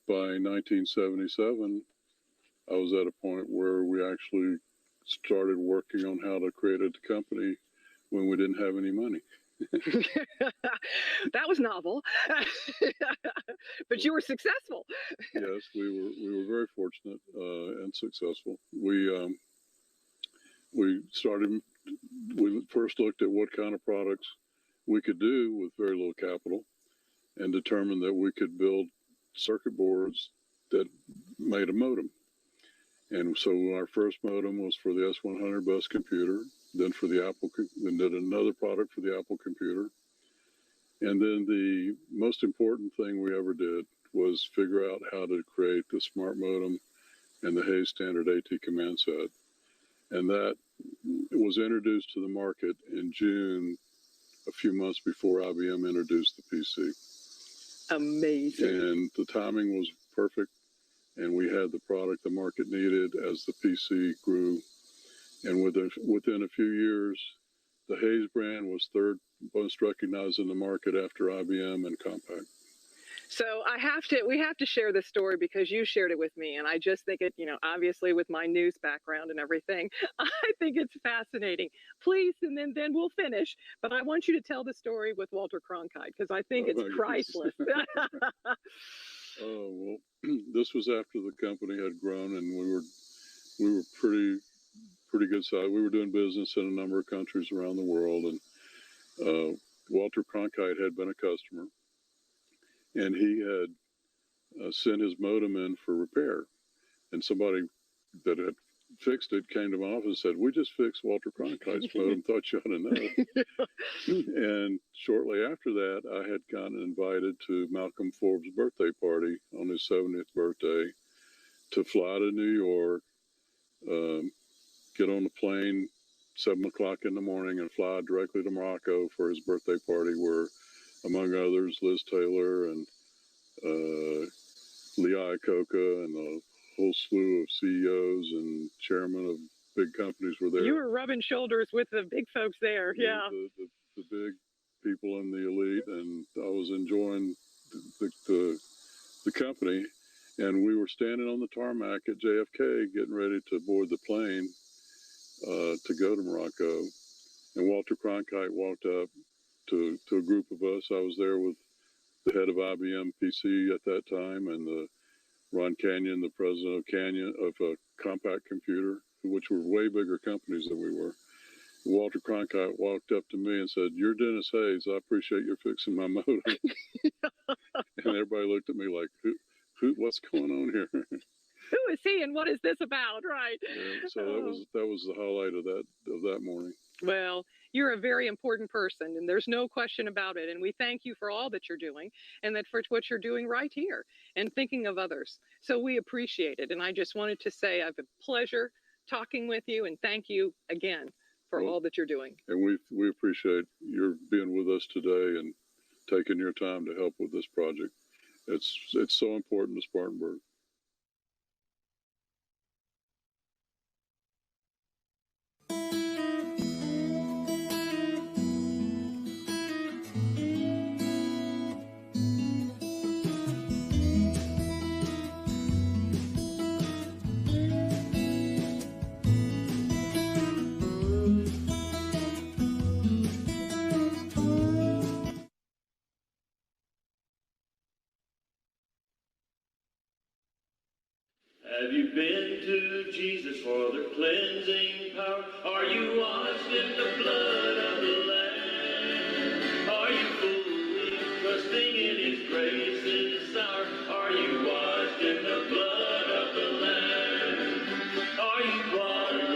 by 1977, I was at a point where we actually started working on how to create a company when we didn't have any money. That was novel, but you were successful. Yes, we were very fortunate and successful. We first looked at what kind of products we could do with very little capital and determined that we could build circuit boards that made a modem. And so our first modem was for the S100 bus computer, then for the Apple, then did another product for the Apple computer. And then the most important thing we ever did was figure out how to create the smart modem and the Hayes standard AT command set. And that was introduced to the market in June, a few months before IBM introduced the PC. Amazing. And the timing was perfect. And we had the product the market needed as the PC grew. And within a few years, the Hayes brand was third most recognized in the market after IBM and Compaq. So we have to share this story because you shared it with me, and I just think it, obviously with my news background and everything, I think it's fascinating. Please, and then we'll finish. But I want you to tell the story with Walter Cronkite because I think it's priceless. Oh, well, this was after the company had grown, and we were pretty good size. We were doing business in a number of countries around the world, and Walter Cronkite had been a customer. And he had sent his modem in for repair. And somebody that had fixed it came to my office and said, "We just fixed Walter Cronkite's modem, thought you ought to know." And shortly after that, I had gotten invited to Malcolm Forbes' birthday party on his 70th birthday to fly to New York, get on a plane 7 o'clock in the morning and fly directly to Morocco for his birthday party where, among others, Liz Taylor and Lee Iacocca and a whole slew of CEOs and chairmen of big companies were there. You were rubbing shoulders with the big folks there. Yeah. The big people in the elite, and I was enjoying the company. And we were standing on the tarmac at JFK getting ready to board the plane to go to Morocco. And Walter Cronkite walked up to a group of us. I was there with the head of IBM PC at that time, and Ron Canyon, the president of Compaq Computer, which were way bigger companies than we were. Walter Cronkite walked up to me and said, "You're Dennis Hayes. I appreciate you fixing my modem." And everybody looked at me like, "Who? What's going on here?" Who is he and what is this about? Right. Yeah, so that was the highlight of that morning. Well, you're a very important person, and there's no question about it. And we thank you for all that you're doing, and that for what you're doing right here and thinking of others. So we appreciate it. And I just wanted to say I've a pleasure talking with you, and thank you again for all that you're doing. And we appreciate your being with us today and taking your time to help with this project. It's so important to Spartanburg. Have you been to Jesus for the cleansing power? Are you washed in the blood of the Lamb? Are you fully trusting in His grace in this hour? Are you washed in the blood of the Lamb? Are you washed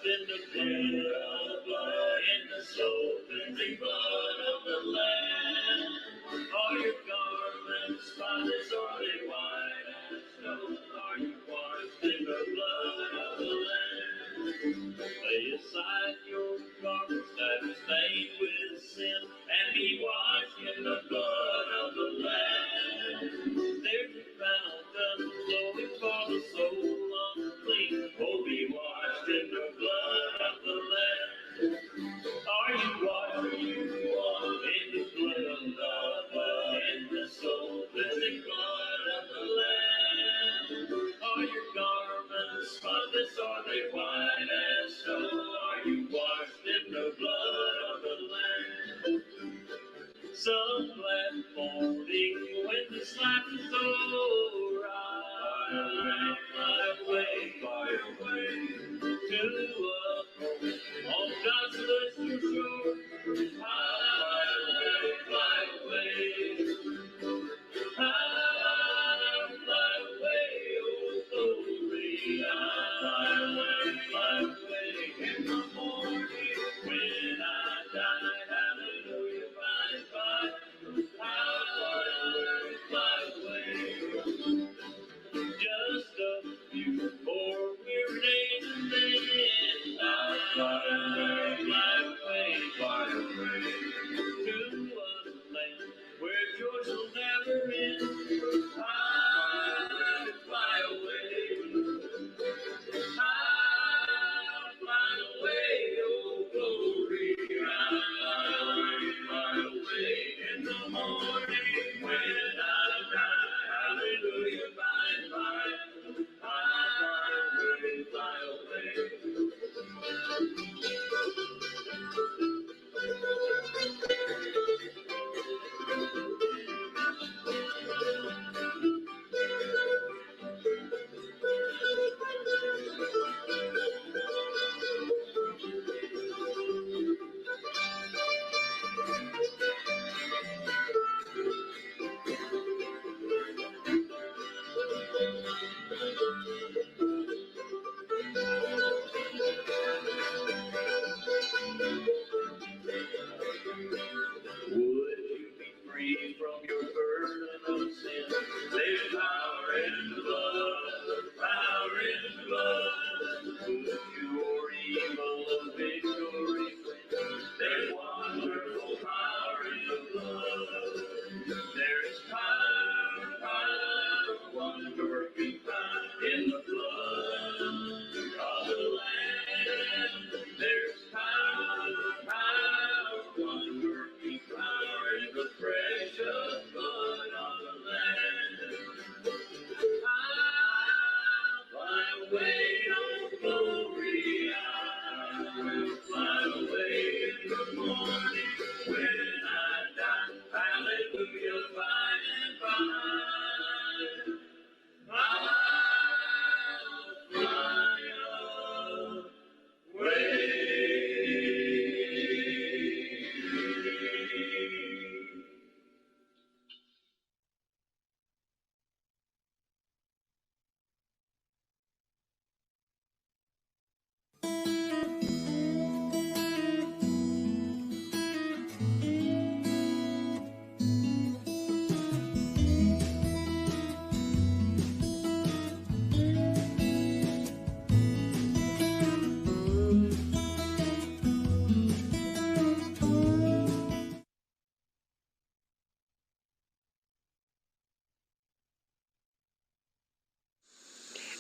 in the blood, in the soul cleansing blood of the Lamb? Are your garments spotless, or are they white as snow? Are you washed in the blood of the Lamb? Lay aside your garments that are stained with sin, and be washed in the blood of the Lamb. There's a fountain flowing for the soul unclean. Oh, be washed in the blood of the Lamb. Are you washed in the blood of in the soul cleansing blood of the Lamb? Are your garments spotless? Are they white as snow? Are you washed in the blood of the Lamb? Some glad morning when the sun is over, fly away to a home on God's celestial shore. Fly away, oh glory. Fly away in the morning when I die. Hallelujah, bye. Fly away. Just a few more weary days and then I'll fly away.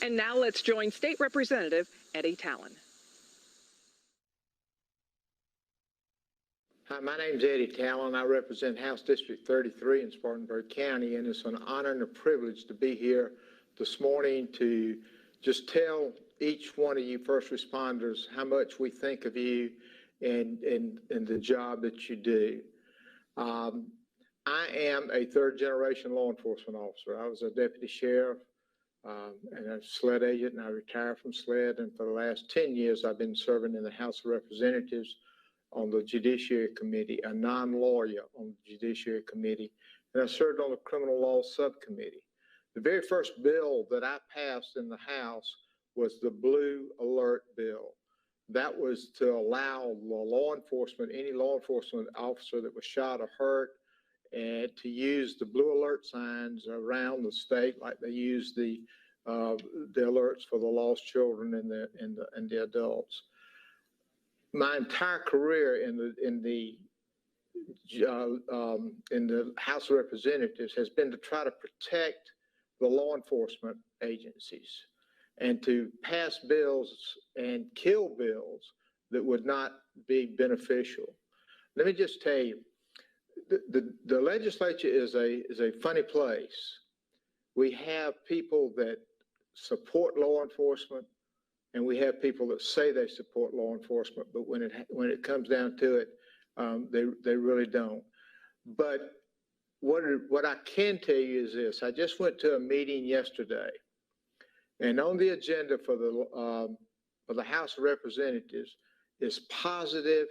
And now let's join State Representative Eddie Talon. Hi, my name's Eddie Talon. I represent House District 33 in Spartanburg County, and it's an honor and a privilege to be here this morning to just tell each one of you first responders how much we think of you and the job that you do. I am a third-generation law enforcement officer. I was a deputy sheriff and a SLED agent, and I retired from SLED, and for the last 10 years, I've been serving in the House of Representatives on the Judiciary Committee, a non-lawyer on the Judiciary Committee, and I served on the Criminal Law Subcommittee. The very first bill that I passed in the House was the Blue Alert Bill. That was to allow law enforcement, any law enforcement officer that was shot or hurt, and to use the blue alert signs around the state like they use the alerts for the lost children and the adults. My entire career in the House of Representatives has been to try to protect the law enforcement agencies and to pass bills and kill bills that would not be beneficial. Let me just tell you, the legislature is a funny place. We have people that support law enforcement, and we have people that say they support law enforcement, but when it comes down to it, they really don't. But what I can tell you is this: I just went to a meeting yesterday, and on the agenda for the House of Representatives is positive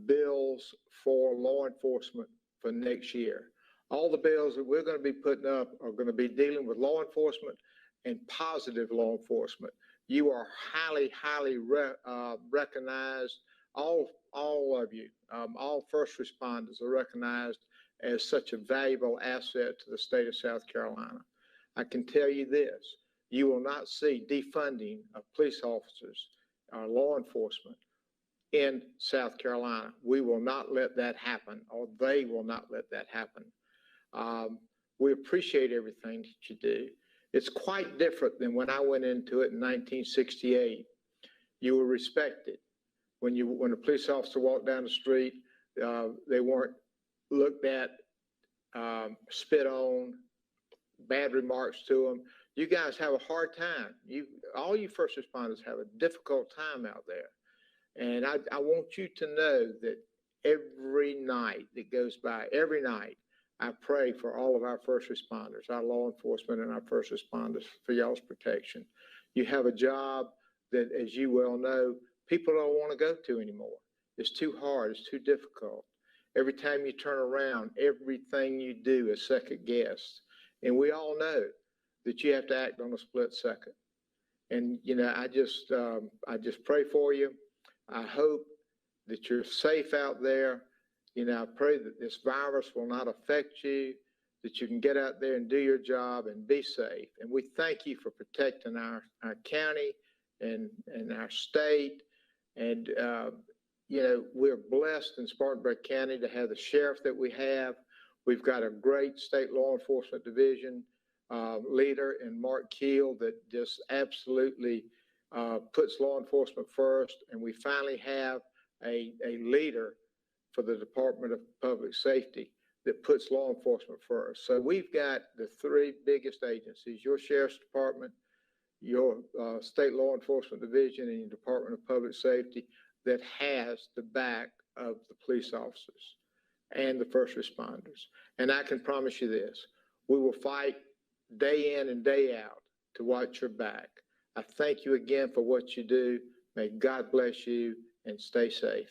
bills for law enforcement for next year. All the bills that we're going to be putting up are going to be dealing with law enforcement and positive law enforcement. You are highly recognized. All of you, all first responders are recognized as such a valuable asset to the state of South Carolina. I can tell you this: you will not see defunding of police officers or law enforcement in South Carolina. We will not let that happen, or they will not let that happen. We appreciate everything that you do. It's quite different than when I went into it in 1968. You were respected. When a police officer walked down the street, they weren't looked at, spit on, bad remarks to them. You guys have a hard time. All you first responders have a difficult time out there. And I want you to know that every night that goes by, every night, I pray for all of our first responders, our law enforcement and our first responders, for y'all's protection. You have a job that, as you well know, people don't want to go to anymore. It's too hard. It's too difficult. Every time you turn around, everything you do is second guessed. And we all know that you have to act on a split second. And, I just pray for you. I hope that you're safe out there. I pray that this virus will not affect you, that you can get out there and do your job and be safe. And we thank you for protecting our county and our state. And, we're blessed in Spartanburg County to have the sheriff that we have. We've got a great state law enforcement division leader in Mark Keel that just absolutely puts law enforcement first. And we finally have a leader for the Department of Public Safety that puts law enforcement first. So we've got the three biggest agencies: your Sheriff's Department, your State Law Enforcement Division, and your Department of Public Safety, that has the back of the police officers and the first responders. And I can promise you this: we will fight day in and day out to watch your back. I thank you again for what you do. May God bless you, and stay safe.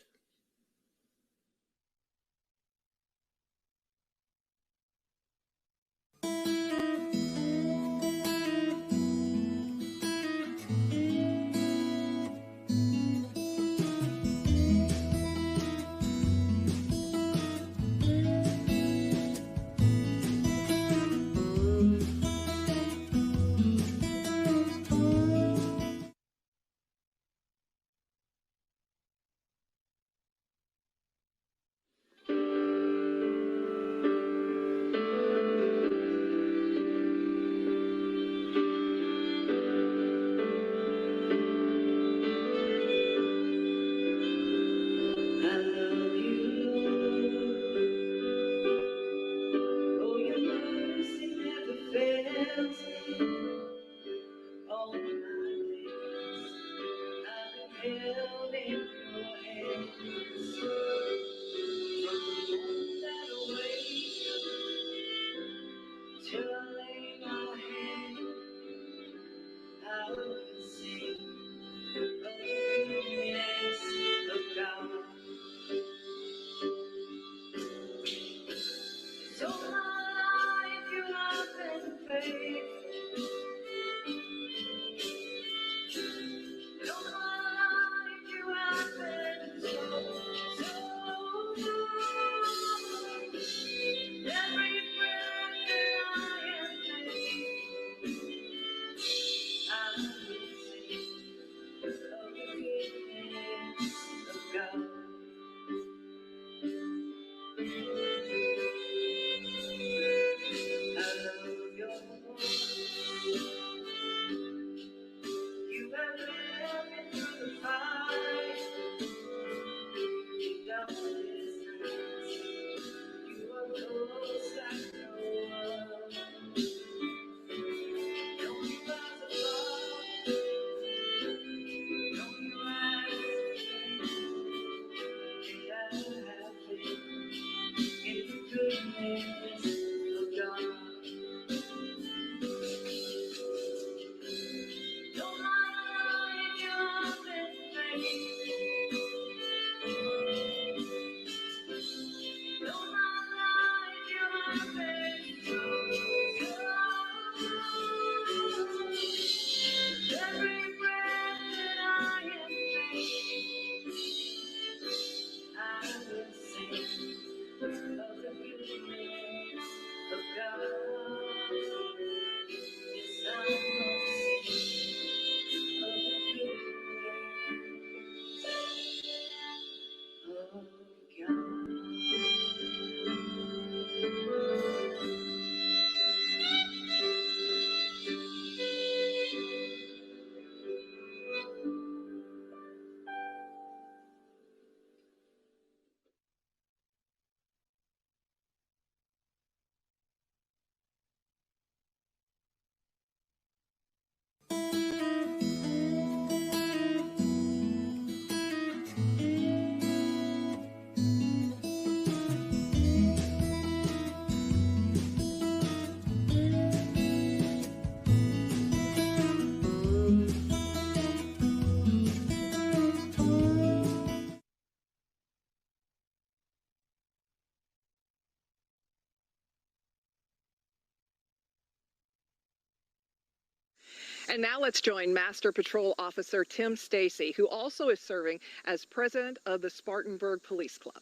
And now let's join Master Patrol Officer Tim Stacy, who also is serving as president of the Spartanburg Police Club.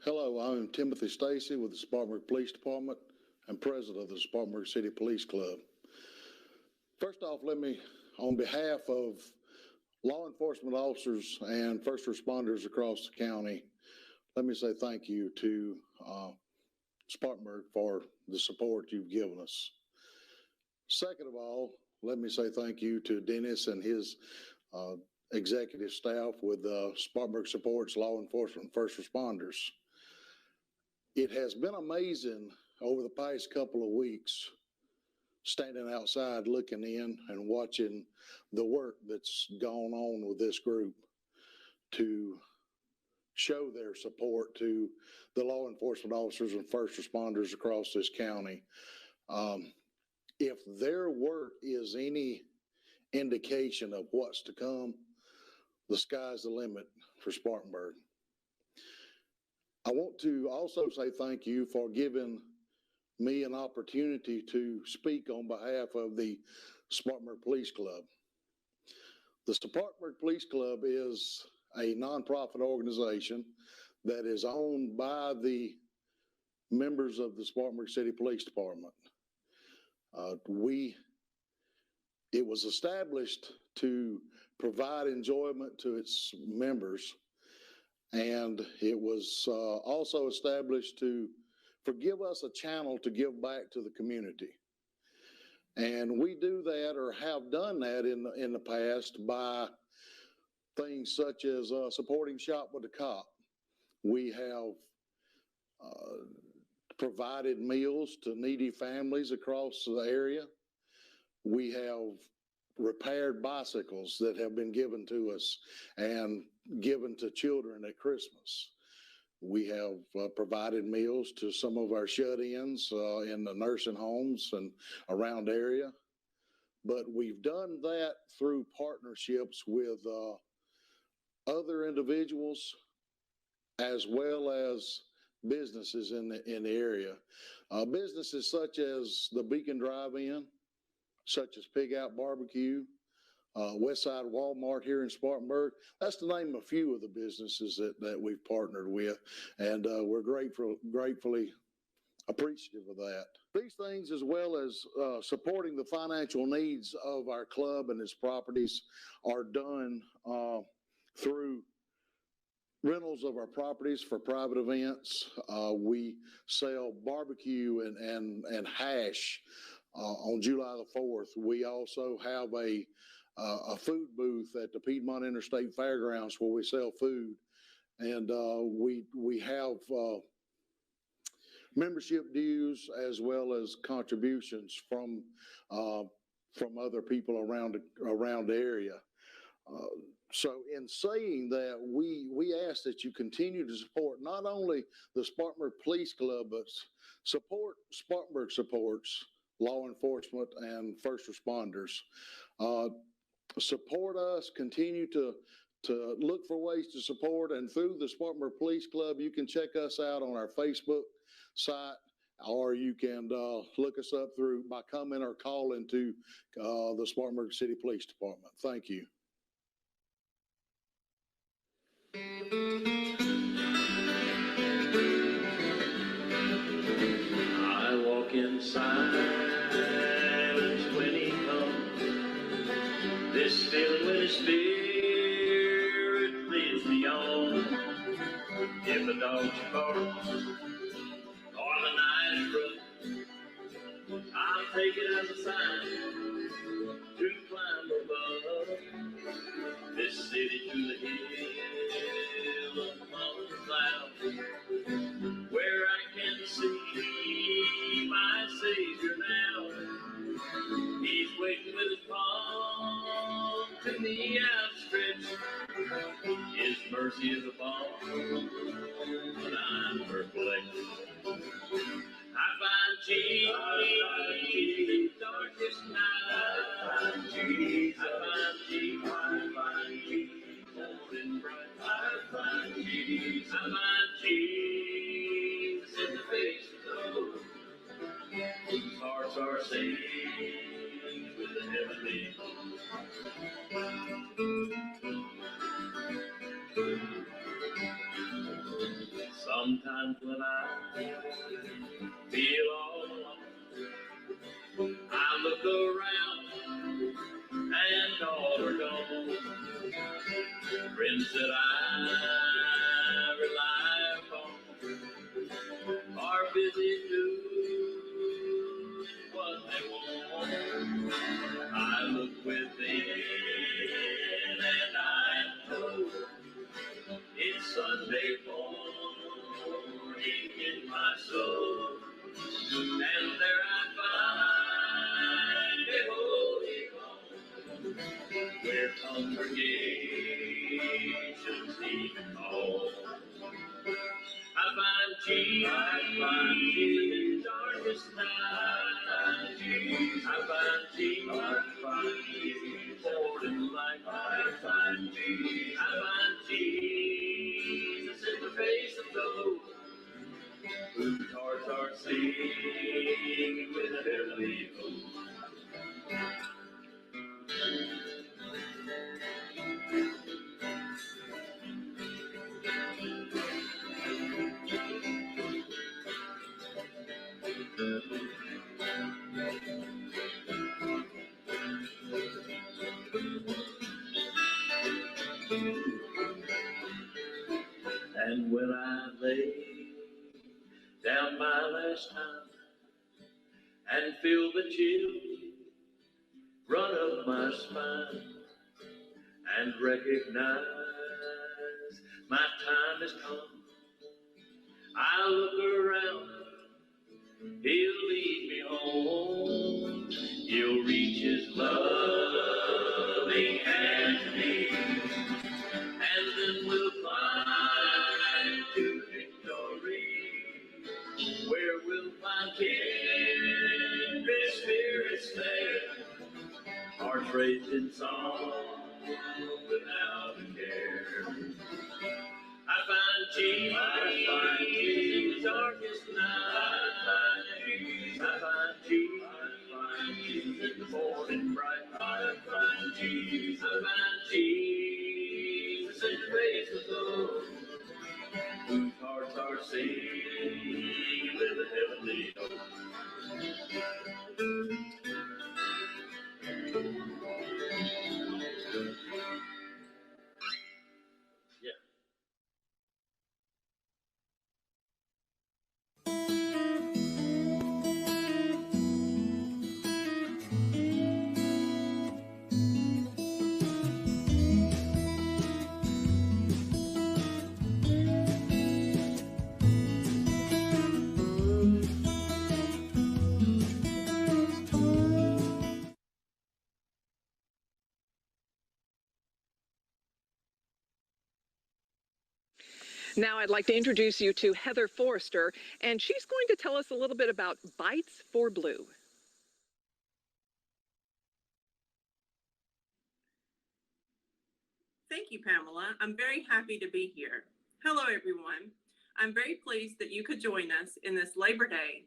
Hello, I'm Timothy Stacy with the Spartanburg Police Department and president of the Spartanburg City Police Club. First off, let me, on behalf of law enforcement officers and first responders across the county, let me say thank you to Spartanburg for the support you've given us. Second of all, let me say thank you to Dennis and his executive staff with Spartanburg Supports Law Enforcement and First Responders. It has been amazing over the past couple of weeks standing outside looking in and watching the work that's gone on with this group to show their support to the law enforcement officers and first responders across this county. If their work is any indication of what's to come, the sky's the limit for Spartanburg. I want to also say thank you for giving me an opportunity to speak on behalf of the Spartanburg Police Club. The Spartanburg Police Club is a nonprofit organization that is owned by the members of the Spartanburg City Police Department. It was established to provide enjoyment to its members, and it was also established to give us a channel to give back to the community. And we do that, or have done that in the past, by things such as supporting Shop with a Cop. We have provided meals to needy families across the area. We have repaired bicycles that have been given to us and given to children at Christmas. We have provided meals to some of our shut-ins in the nursing homes and around area. But we've done that through partnerships with other individuals as well as businesses in the area. Businesses such as the Beacon Drive-In, such as Pig Out Barbecue, Westside Walmart here in Spartanburg. That's to name a few of the businesses that we've partnered with, and we're gratefully appreciative of that. These things, as well as supporting the financial needs of our club and its properties, are done through rentals of our properties for private events. We sell barbecue and hash on July the 4th. We also have a food booth at the Piedmont Interstate Fairgrounds where we sell food, and we have membership dues as well as contributions from other people around the area. So in saying that, we ask that you continue to support not only the Spartanburg Police Club, but support Spartanburg supports law enforcement and first responders. Support us, continue to look for ways to support, and through the Spartanburg Police Club, you can check us out on our Facebook site, or you can look us up through by comment or call into the Spartanburg City Police Department. Thank you. I walk in silence when he comes. This feeling when his spirit leads me on. If the dogs bark or the night is rough, I'll take it as a sign to climb above this city to the hill among the clouds, where I can see my Savior now. He's waiting with his palm to me outstretched. His mercy is a balm when I'm perplexed. I find Jesus in the darkest night. I find Jesus. I find Jesus. Morning bright. I find Jesus. I find Jesus in the face of those whose hearts are saved with the heavenly hope. Sometimes when I feel all alone, I look around and all are gone. Friends that I rely upon are busy doing what they want. I look within and I am told it's Sunday morning in my soul, and there I find a holy home where congregations even call. I find Jesus in the darkest night. I find Jesus morning light. I find Jesus in the face of those whose hearts are singing with a heavenly hope. And when I lay down my last time and feel the chill run up my spine and recognize my time has come, I look around, he'll lead me home. He'll reach his loving hand to me, and then we'll climb to victory, where we'll find kindred spirits there, hearts raised in song without a care. I find Jesus in the darkest night. I find Jesus in the morning bright. I find Jesus in the face of those whose hearts are singing with a heavenly hope. Now I'd like to introduce you to Heather Forrester, and she's going to tell us a little bit about Bites for Blue. Thank you, Pamela. I'm very happy to be here. Hello, everyone. I'm very pleased that you could join us in this Labor Day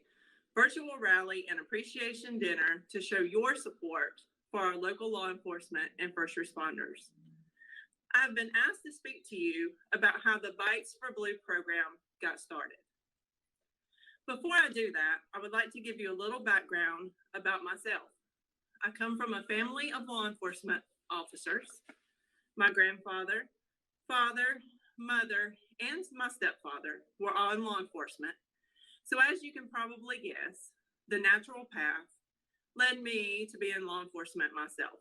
virtual rally and appreciation dinner to show your support for our local law enforcement and first responders. I've been asked to speak to you about how the Bites for Blue program got started. Before I do that, I would like to give you a little background about myself. I come from a family of law enforcement officers. My grandfather, father, mother, and my stepfather were all in law enforcement. So as you can probably guess, the natural path led me to be in law enforcement myself.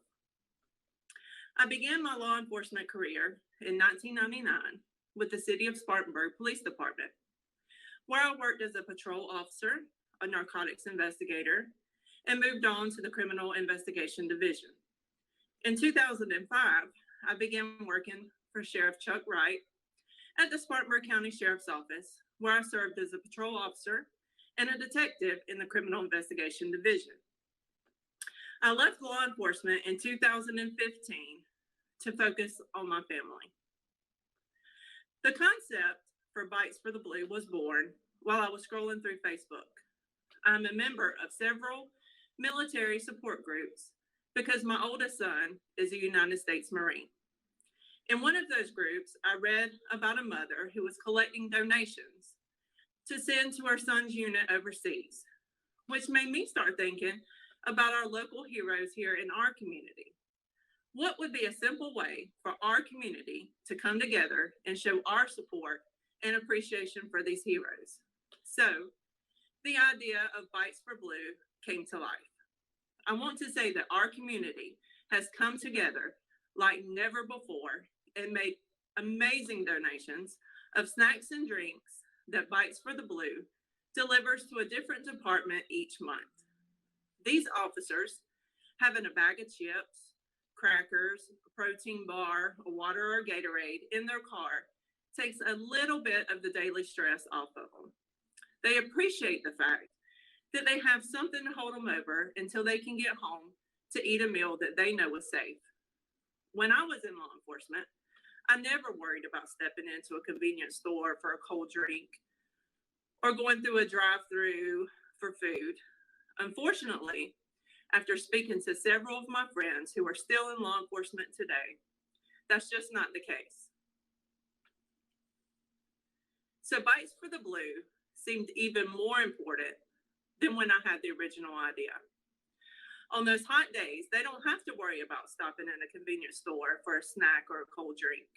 I began my law enforcement career in 1999 with the City of Spartanburg Police Department, where I worked as a patrol officer, a narcotics investigator, and moved on to the Criminal Investigation Division. In 2005, I began working for Sheriff Chuck Wright at the Spartanburg County Sheriff's Office, where I served as a patrol officer and a detective in the Criminal Investigation Division. I left law enforcement in 2015 to focus on my family. The concept for Bites for the Blue was born while I was scrolling through Facebook. I'm a member of several military support groups because my oldest son is a United States Marine. In one of those groups, I read about a mother who was collecting donations to send to her son's unit overseas, which made me start thinking about our local heroes here in our community. What would be a simple way for our community to come together and show our support and appreciation for these heroes? So the idea of Bites for Blue came to life. I want to say that our community has come together like never before and made amazing donations of snacks and drinks that Bites for the Blue delivers to a different department each month. These officers, having a bag of chips, crackers, a protein bar, a water or Gatorade in their car takes a little bit of the daily stress off of them. They appreciate the fact that they have something to hold them over until they can get home to eat a meal that they know is safe. When I was in law enforcement, I never worried about stepping into a convenience store for a cold drink or going through a drive-through for food. Unfortunately, after speaking to several of my friends who are still in law enforcement today, that's just not the case. So Bites for the Blue seemed even more important than when I had the original idea. On those hot days, they don't have to worry about stopping in a convenience store for a snack or a cold drink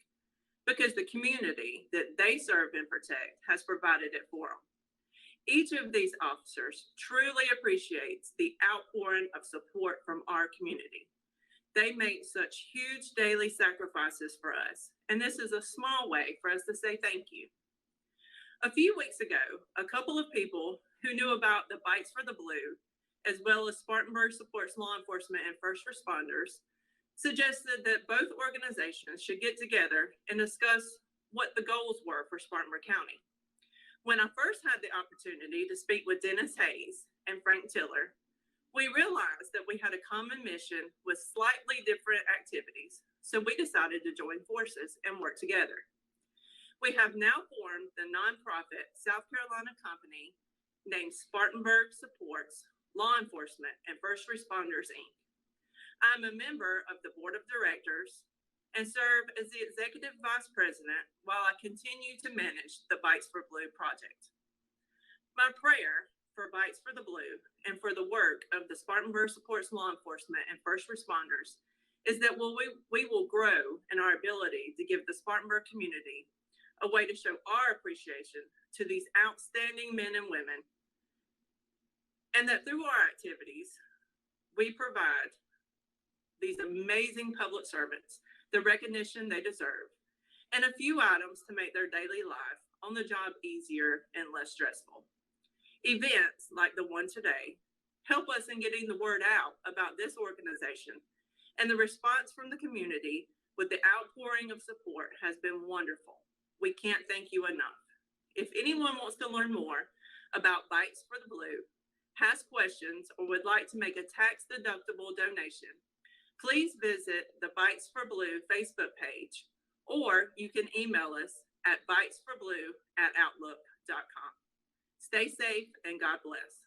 because the community that they serve and protect has provided it for them. Each of these officers truly appreciates the outpouring of support from our community. They make such huge daily sacrifices for us, and this is a small way for us to say thank you. A few weeks ago, a couple of people who knew about the Bites for the Blue, as well as Spartanburg supports law enforcement and first responders, suggested that both organizations should get together and discuss what the goals were for Spartanburg County. When I first had the opportunity to speak with Dennis Hayes and Frank Tiller, we realized that we had a common mission with slightly different activities, so we decided to join forces and work together. We have now formed the nonprofit South Carolina company named Spartanburg Supports Law Enforcement and First Responders, Inc. I'm a member of the board of directors and serve as the executive vice president while I continue to manage the Bites for Blue project. My prayer for Bites for the Blue and for the work of the Spartanburg Supports Law Enforcement and First Responders is that we will grow in our ability to give the Spartanburg community a way to show our appreciation to these outstanding men and women, and that through our activities, we provide these amazing public servants the recognition they deserve, and a few items to make their daily life on the job easier and less stressful. Events like the one today help us in getting the word out about this organization, and the response from the community with the outpouring of support has been wonderful. We can't thank you enough. If anyone wants to learn more about Bites for the Blue, has questions, or would like to make a tax-deductible donation, please visit the Bites for Blue Facebook page, or you can email us at bitesforblue@outlook.com. Stay safe and God bless.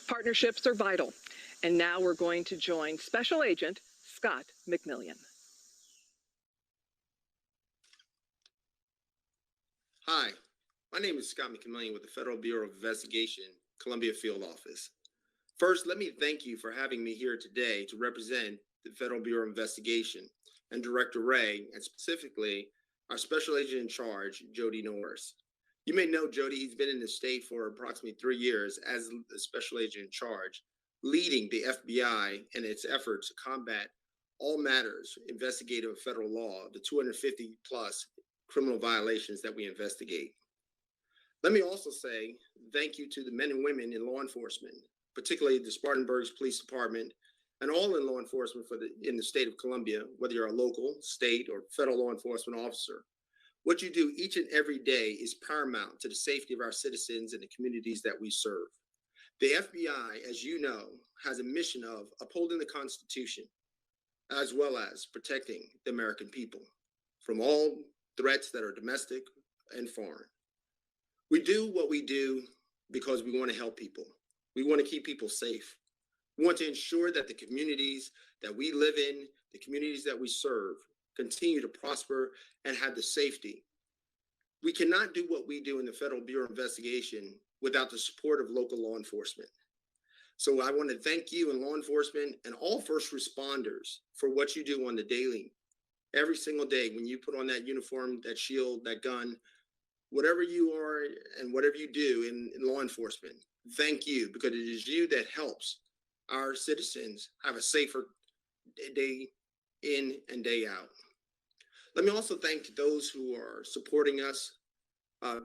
Partnerships are vital. And now we're going to join Special Agent Scott McMillian. Hi, my name is Scott McMillian with the Federal Bureau of Investigation, Columbia Field Office. First, let me thank you for having me here today to represent the Federal Bureau of Investigation and Director Ray, and specifically our Special Agent in Charge, Jody Norris. You may know Jody, he's been in the state for approximately 3 years as the Special Agent in Charge, leading the FBI in its efforts to combat all matters investigative of federal law, the 250 plus criminal violations that we investigate. Let me also say thank you to the men and women in law enforcement, particularly the Spartanburg Police Department and all in law enforcement in the state of Columbia, whether you're a local, state, or federal law enforcement officer. What you do each and every day is paramount to the safety of our citizens and the communities that we serve. The FBI, as you know, has a mission of upholding the Constitution, as well as protecting the American people from all threats that are domestic and foreign. We do what we do because we want to help people. We want to keep people safe. We want to ensure that the communities that we live in, the communities that we serve, continue to prosper and have the safety. We cannot do what we do in the Federal Bureau of Investigation without the support of local law enforcement. So I want to thank you and law enforcement and all first responders for what you do on the daily, every single day when you put on that uniform, that shield, that gun, whatever you are and whatever you do in law enforcement. Thank you, because it is you that helps our citizens have a safer day in and day out. Let me also thank those who are supporting us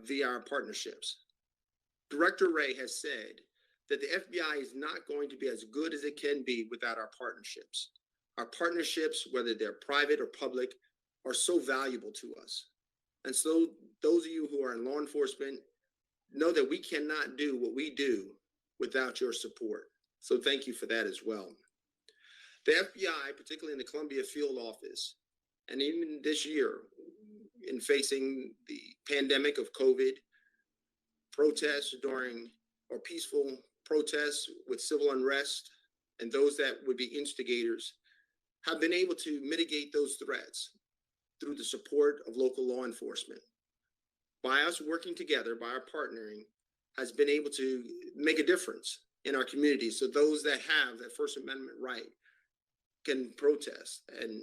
via our partnerships. Director Ray has said that the FBI is not going to be as good as it can be without our partnerships. Our partnerships, whether they're private or public, are so valuable to us. And so those of you who are in law enforcement know that we cannot do what we do without your support. So thank you for that as well. The FBI, particularly in the Columbia Field Office, and even this year, in facing the pandemic of COVID, protests during or peaceful protests with civil unrest, and those that would be instigators, have been able to mitigate those threats through the support of local law enforcement. By us working together, by our partnering, has been able to make a difference in our community. So those that have that First Amendment right can protest and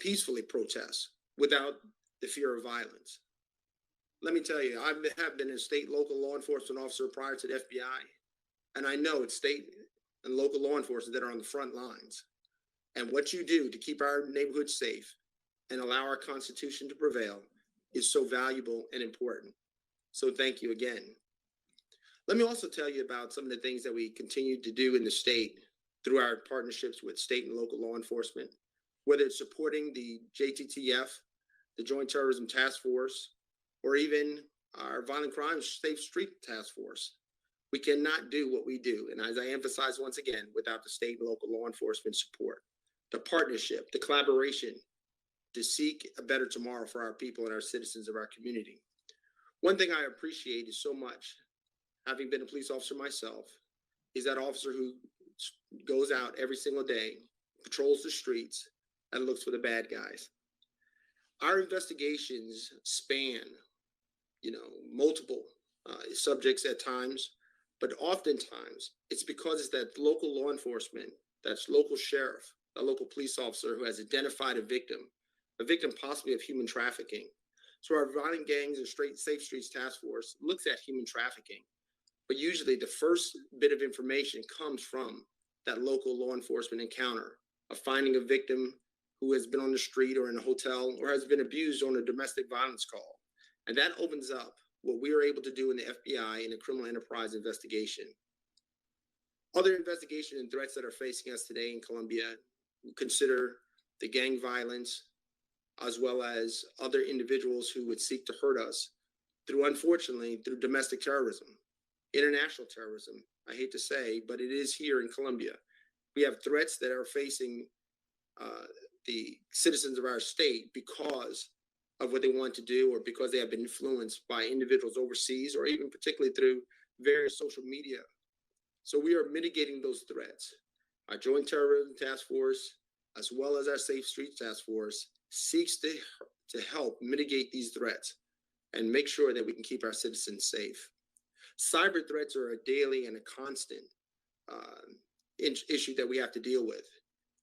peacefully protest without the fear of violence. Let me tell you, I have been a state local law enforcement officer prior to the FBI, and I know it's state and local law enforcement that are on the front lines. And what you do to keep our neighborhoods safe and allow our Constitution to prevail is so valuable and important. So thank you again. Let me also tell you about some of the things that we continue to do in the state through our partnerships with state and local law enforcement, whether it's supporting the JTTF, the Joint Terrorism Task Force, or even our Violent Crimes Safe Street Task Force. We cannot do what we do, and as I emphasize once again, without the state and local law enforcement support, the partnership, the collaboration to seek a better tomorrow for our people and our citizens of our community. One thing I appreciate is so much, having been a police officer myself, is that officer who goes out every single day, patrols the streets, and looks for the bad guys. Our investigations span, multiple subjects at times, but oftentimes it's because it's that local law enforcement, that's local sheriff, a local police officer who has identified a victim possibly of human trafficking. So our Violent Gangs and Safe Streets Task Force looks at human trafficking, but usually the first bit of information comes from that local law enforcement encounter of finding a victim who has been on the street or in a hotel or has been abused on a domestic violence call. And that opens up what we are able to do in the FBI in a criminal enterprise investigation. Other investigation and threats that are facing us today in Columbia consider the gang violence, as well as other individuals who would seek to hurt us unfortunately, through domestic terrorism, international terrorism, I hate to say, but it is here in Columbia. We have threats that are facing the citizens of our state because of what they want to do or because they have been influenced by individuals overseas or even particularly through various social media. So we are mitigating those threats. Our Joint Terrorism Task Force, as well as our Safe Streets Task Force, seeks to help mitigate these threats and make sure that we can keep our citizens safe. Cyber threats are a daily and a constant issue that we have to deal with.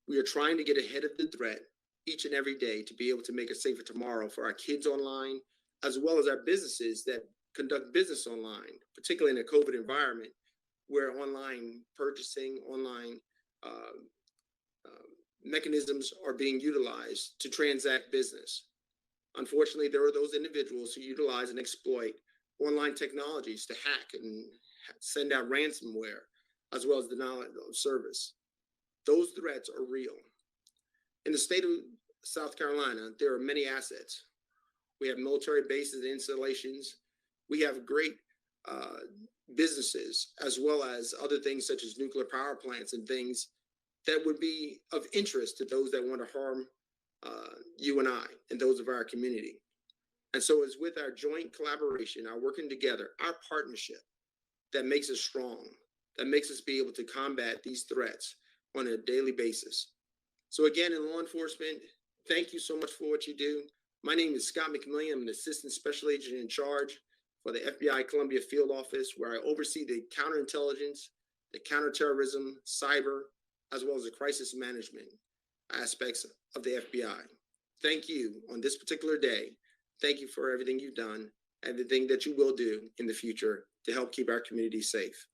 We are trying to get ahead of the threat each and every day to be able to make a safer tomorrow for our kids online, as well as our businesses that conduct business online, particularly in a COVID environment where online purchasing, online mechanisms are being utilized to transact business. Unfortunately, there are those individuals who utilize and exploit online technologies to hack and send out ransomware, as well as denial of service. Those threats are real. In the state of South Carolina, there are many assets. We have military bases and installations. We have great businesses, as well as other things such as nuclear power plants and things that would be of interest to those that want to harm you and I and those of our community. And so it's with our joint collaboration, our working together, our partnership that makes us strong. that makes us be able to combat these threats on a daily basis. So again, in law enforcement, thank you so much for what you do. My name is Scott McMillian. I'm an assistant special agent in charge for the FBI Columbia Field Office, where I oversee the counterintelligence, the counterterrorism, cyber, as well as the crisis management aspects of the FBI. Thank you on this particular day. Thank you for everything you've done, everything that you will do in the future to help keep our community safe.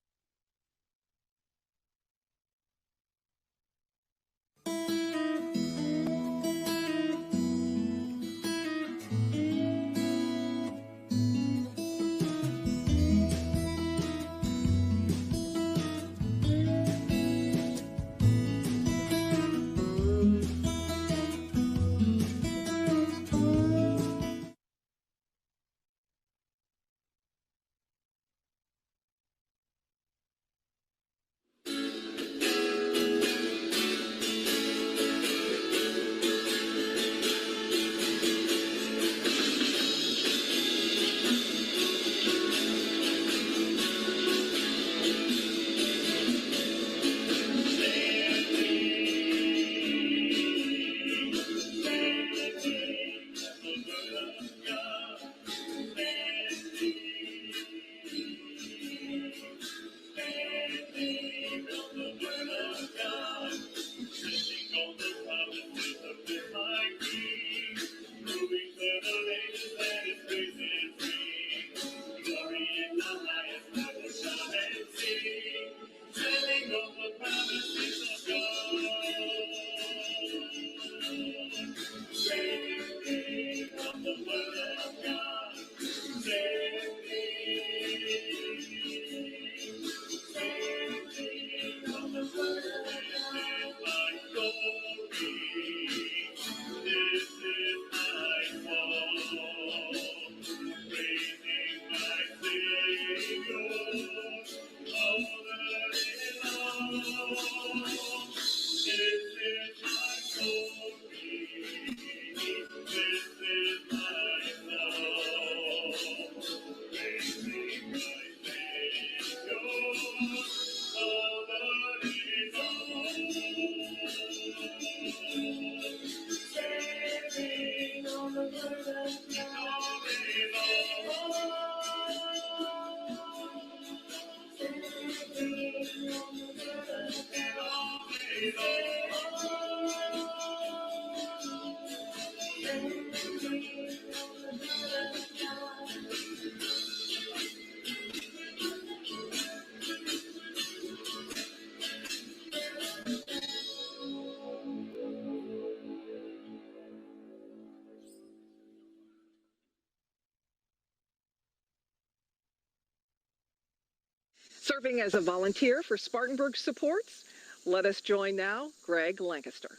Serving as a volunteer for Spartanburg Supports, let us join now Greg Lancaster.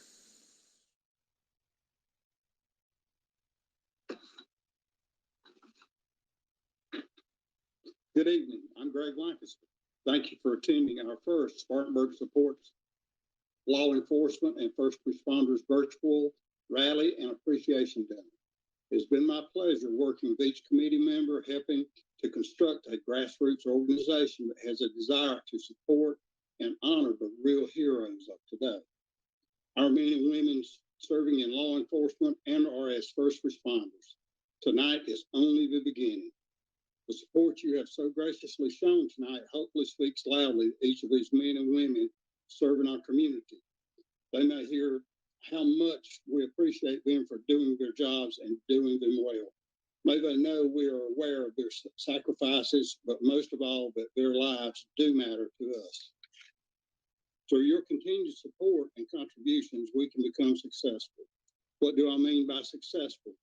Good evening. I'm Greg Lancaster. Thank you for attending our first Spartanburg Supports Law Enforcement and First Responders Virtual Rally and Appreciation Dinner. It's been my pleasure working with each committee member, helping to construct a grassroots organization that has a desire to support and honor the real heroes of today. Our men and women serving in law enforcement and or as first responders. Tonight is only the beginning. The support you have so graciously shown tonight hopefully speaks loudly to each of these men and women serving our community. They may hear how much we appreciate them for doing their jobs and doing them well. May they know we are aware of their sacrifices, but most of all, that their lives do matter to us. Through your continued support and contributions, we can become successful. What do I mean by successful?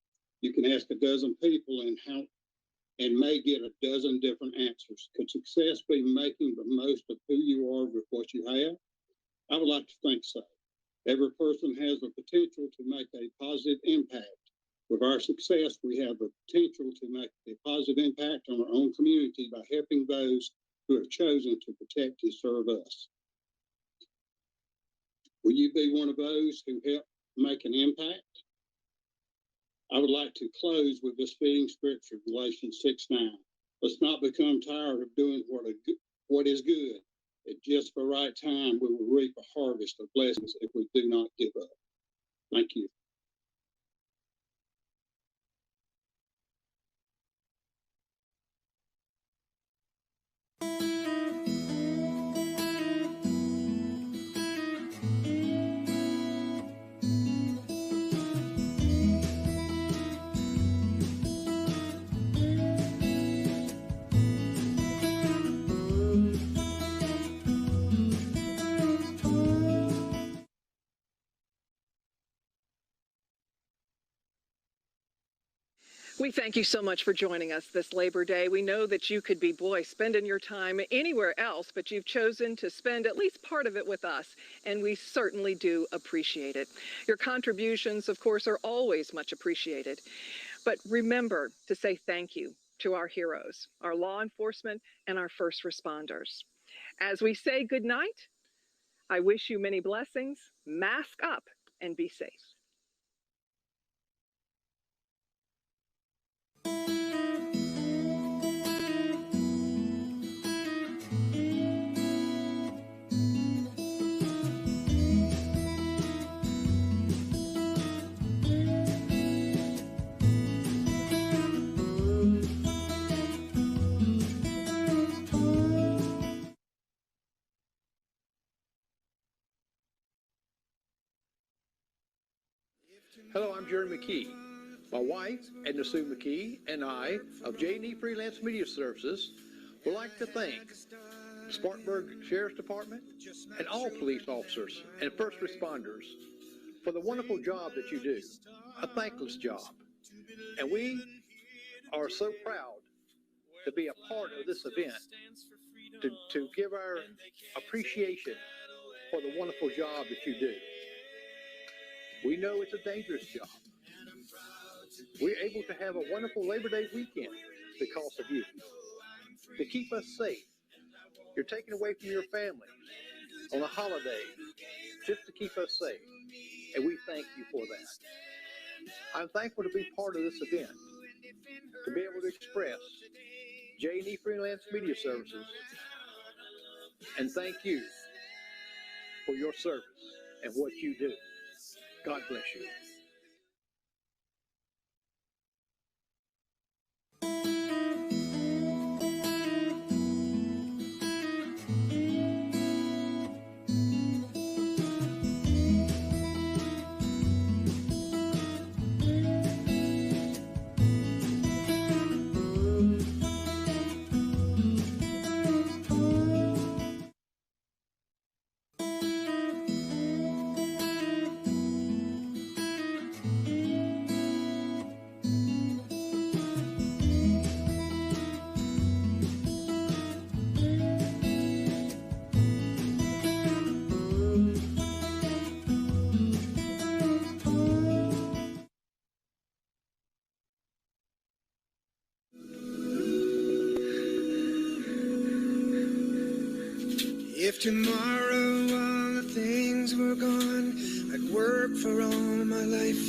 You can ask a dozen people and may get a dozen different answers. Could success be making the most of who you are with what you have? I would like to think so. Every person has the potential to make a positive impact. With our success, we have the potential to make a positive impact on our own community by helping those who have chosen to protect and serve us. Will you be one of those who help make an impact? I would like to close with this fitting scripture, Galatians 6:9. Let's not become tired of doing what is good, At just the right time, we will reap a harvest of blessings if we do not give up. Thank you. We thank you so much for joining us this Labor Day. We know that you could be, spending your time anywhere else, but you've chosen to spend at least part of it with us, and we certainly do appreciate it. Your contributions, of course, are always much appreciated. But remember to say thank you to our heroes, our law enforcement, and our first responders. As we say goodnight, I wish you many blessings, mask up, and be safe. Hello, I'm Jerry McKee. My wife, Edna Sue McKee, and I of J&E Freelance Media Services would like to thank the Spartanburg Sheriff's Department and all police officers and first responders for the wonderful job that you do, a thankless job. And we are so proud to be a part of this event, to give our appreciation for the wonderful job that you do. We know it's a dangerous job. We're able to have a wonderful Labor Day weekend because of you. To keep us safe, you're taken away from your family on a holiday just to keep us safe. And we thank you for that. I'm thankful to be part of this event, to be able to express J&E Freelance Media Services, and thank you for your service and what you do. God bless you. If tomorrow all the things were gone, I'd work for all my life,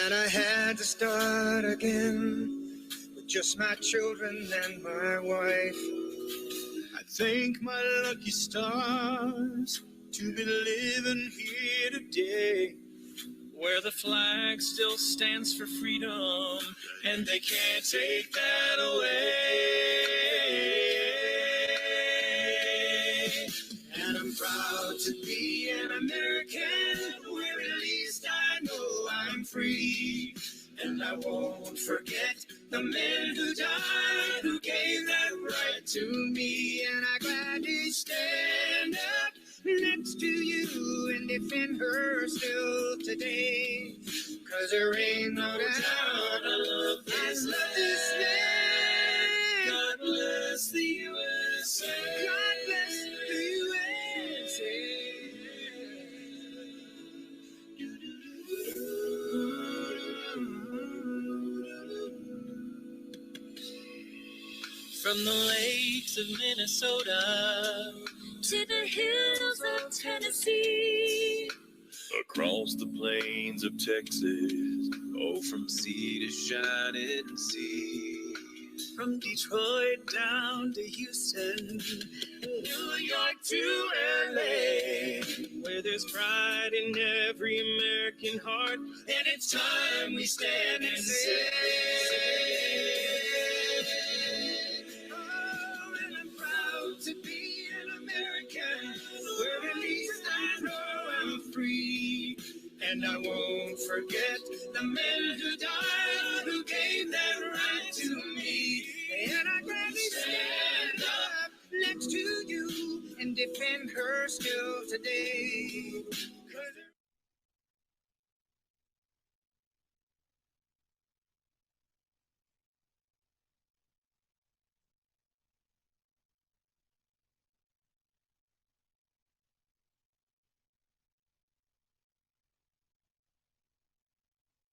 and I had to start again with just my children and my wife. I thank my lucky stars to be living here today, where the flag still stands for freedom, and they can't take that away. And I'm proud to be an American, where at least I know I'm free. And I won't forget the men who died, who gave that right to me. And I gladly stand up next to you and defend her still today. 'Cause there ain't no doubt I love this land. God bless the USA. God bless the USA. From the lakes of Minnesota to the hills of Tennessee, across the plains of Texas, oh, from sea to shining sea. from Detroit down to Houston, New York to LA, where there's pride in every American heart, and it's time we stand and say, oh, and I'm proud to be an American, where at least I know I'm free. And I won't forget the men who died, who gave that right to me. And I gladly stand up next to you and defend her still today.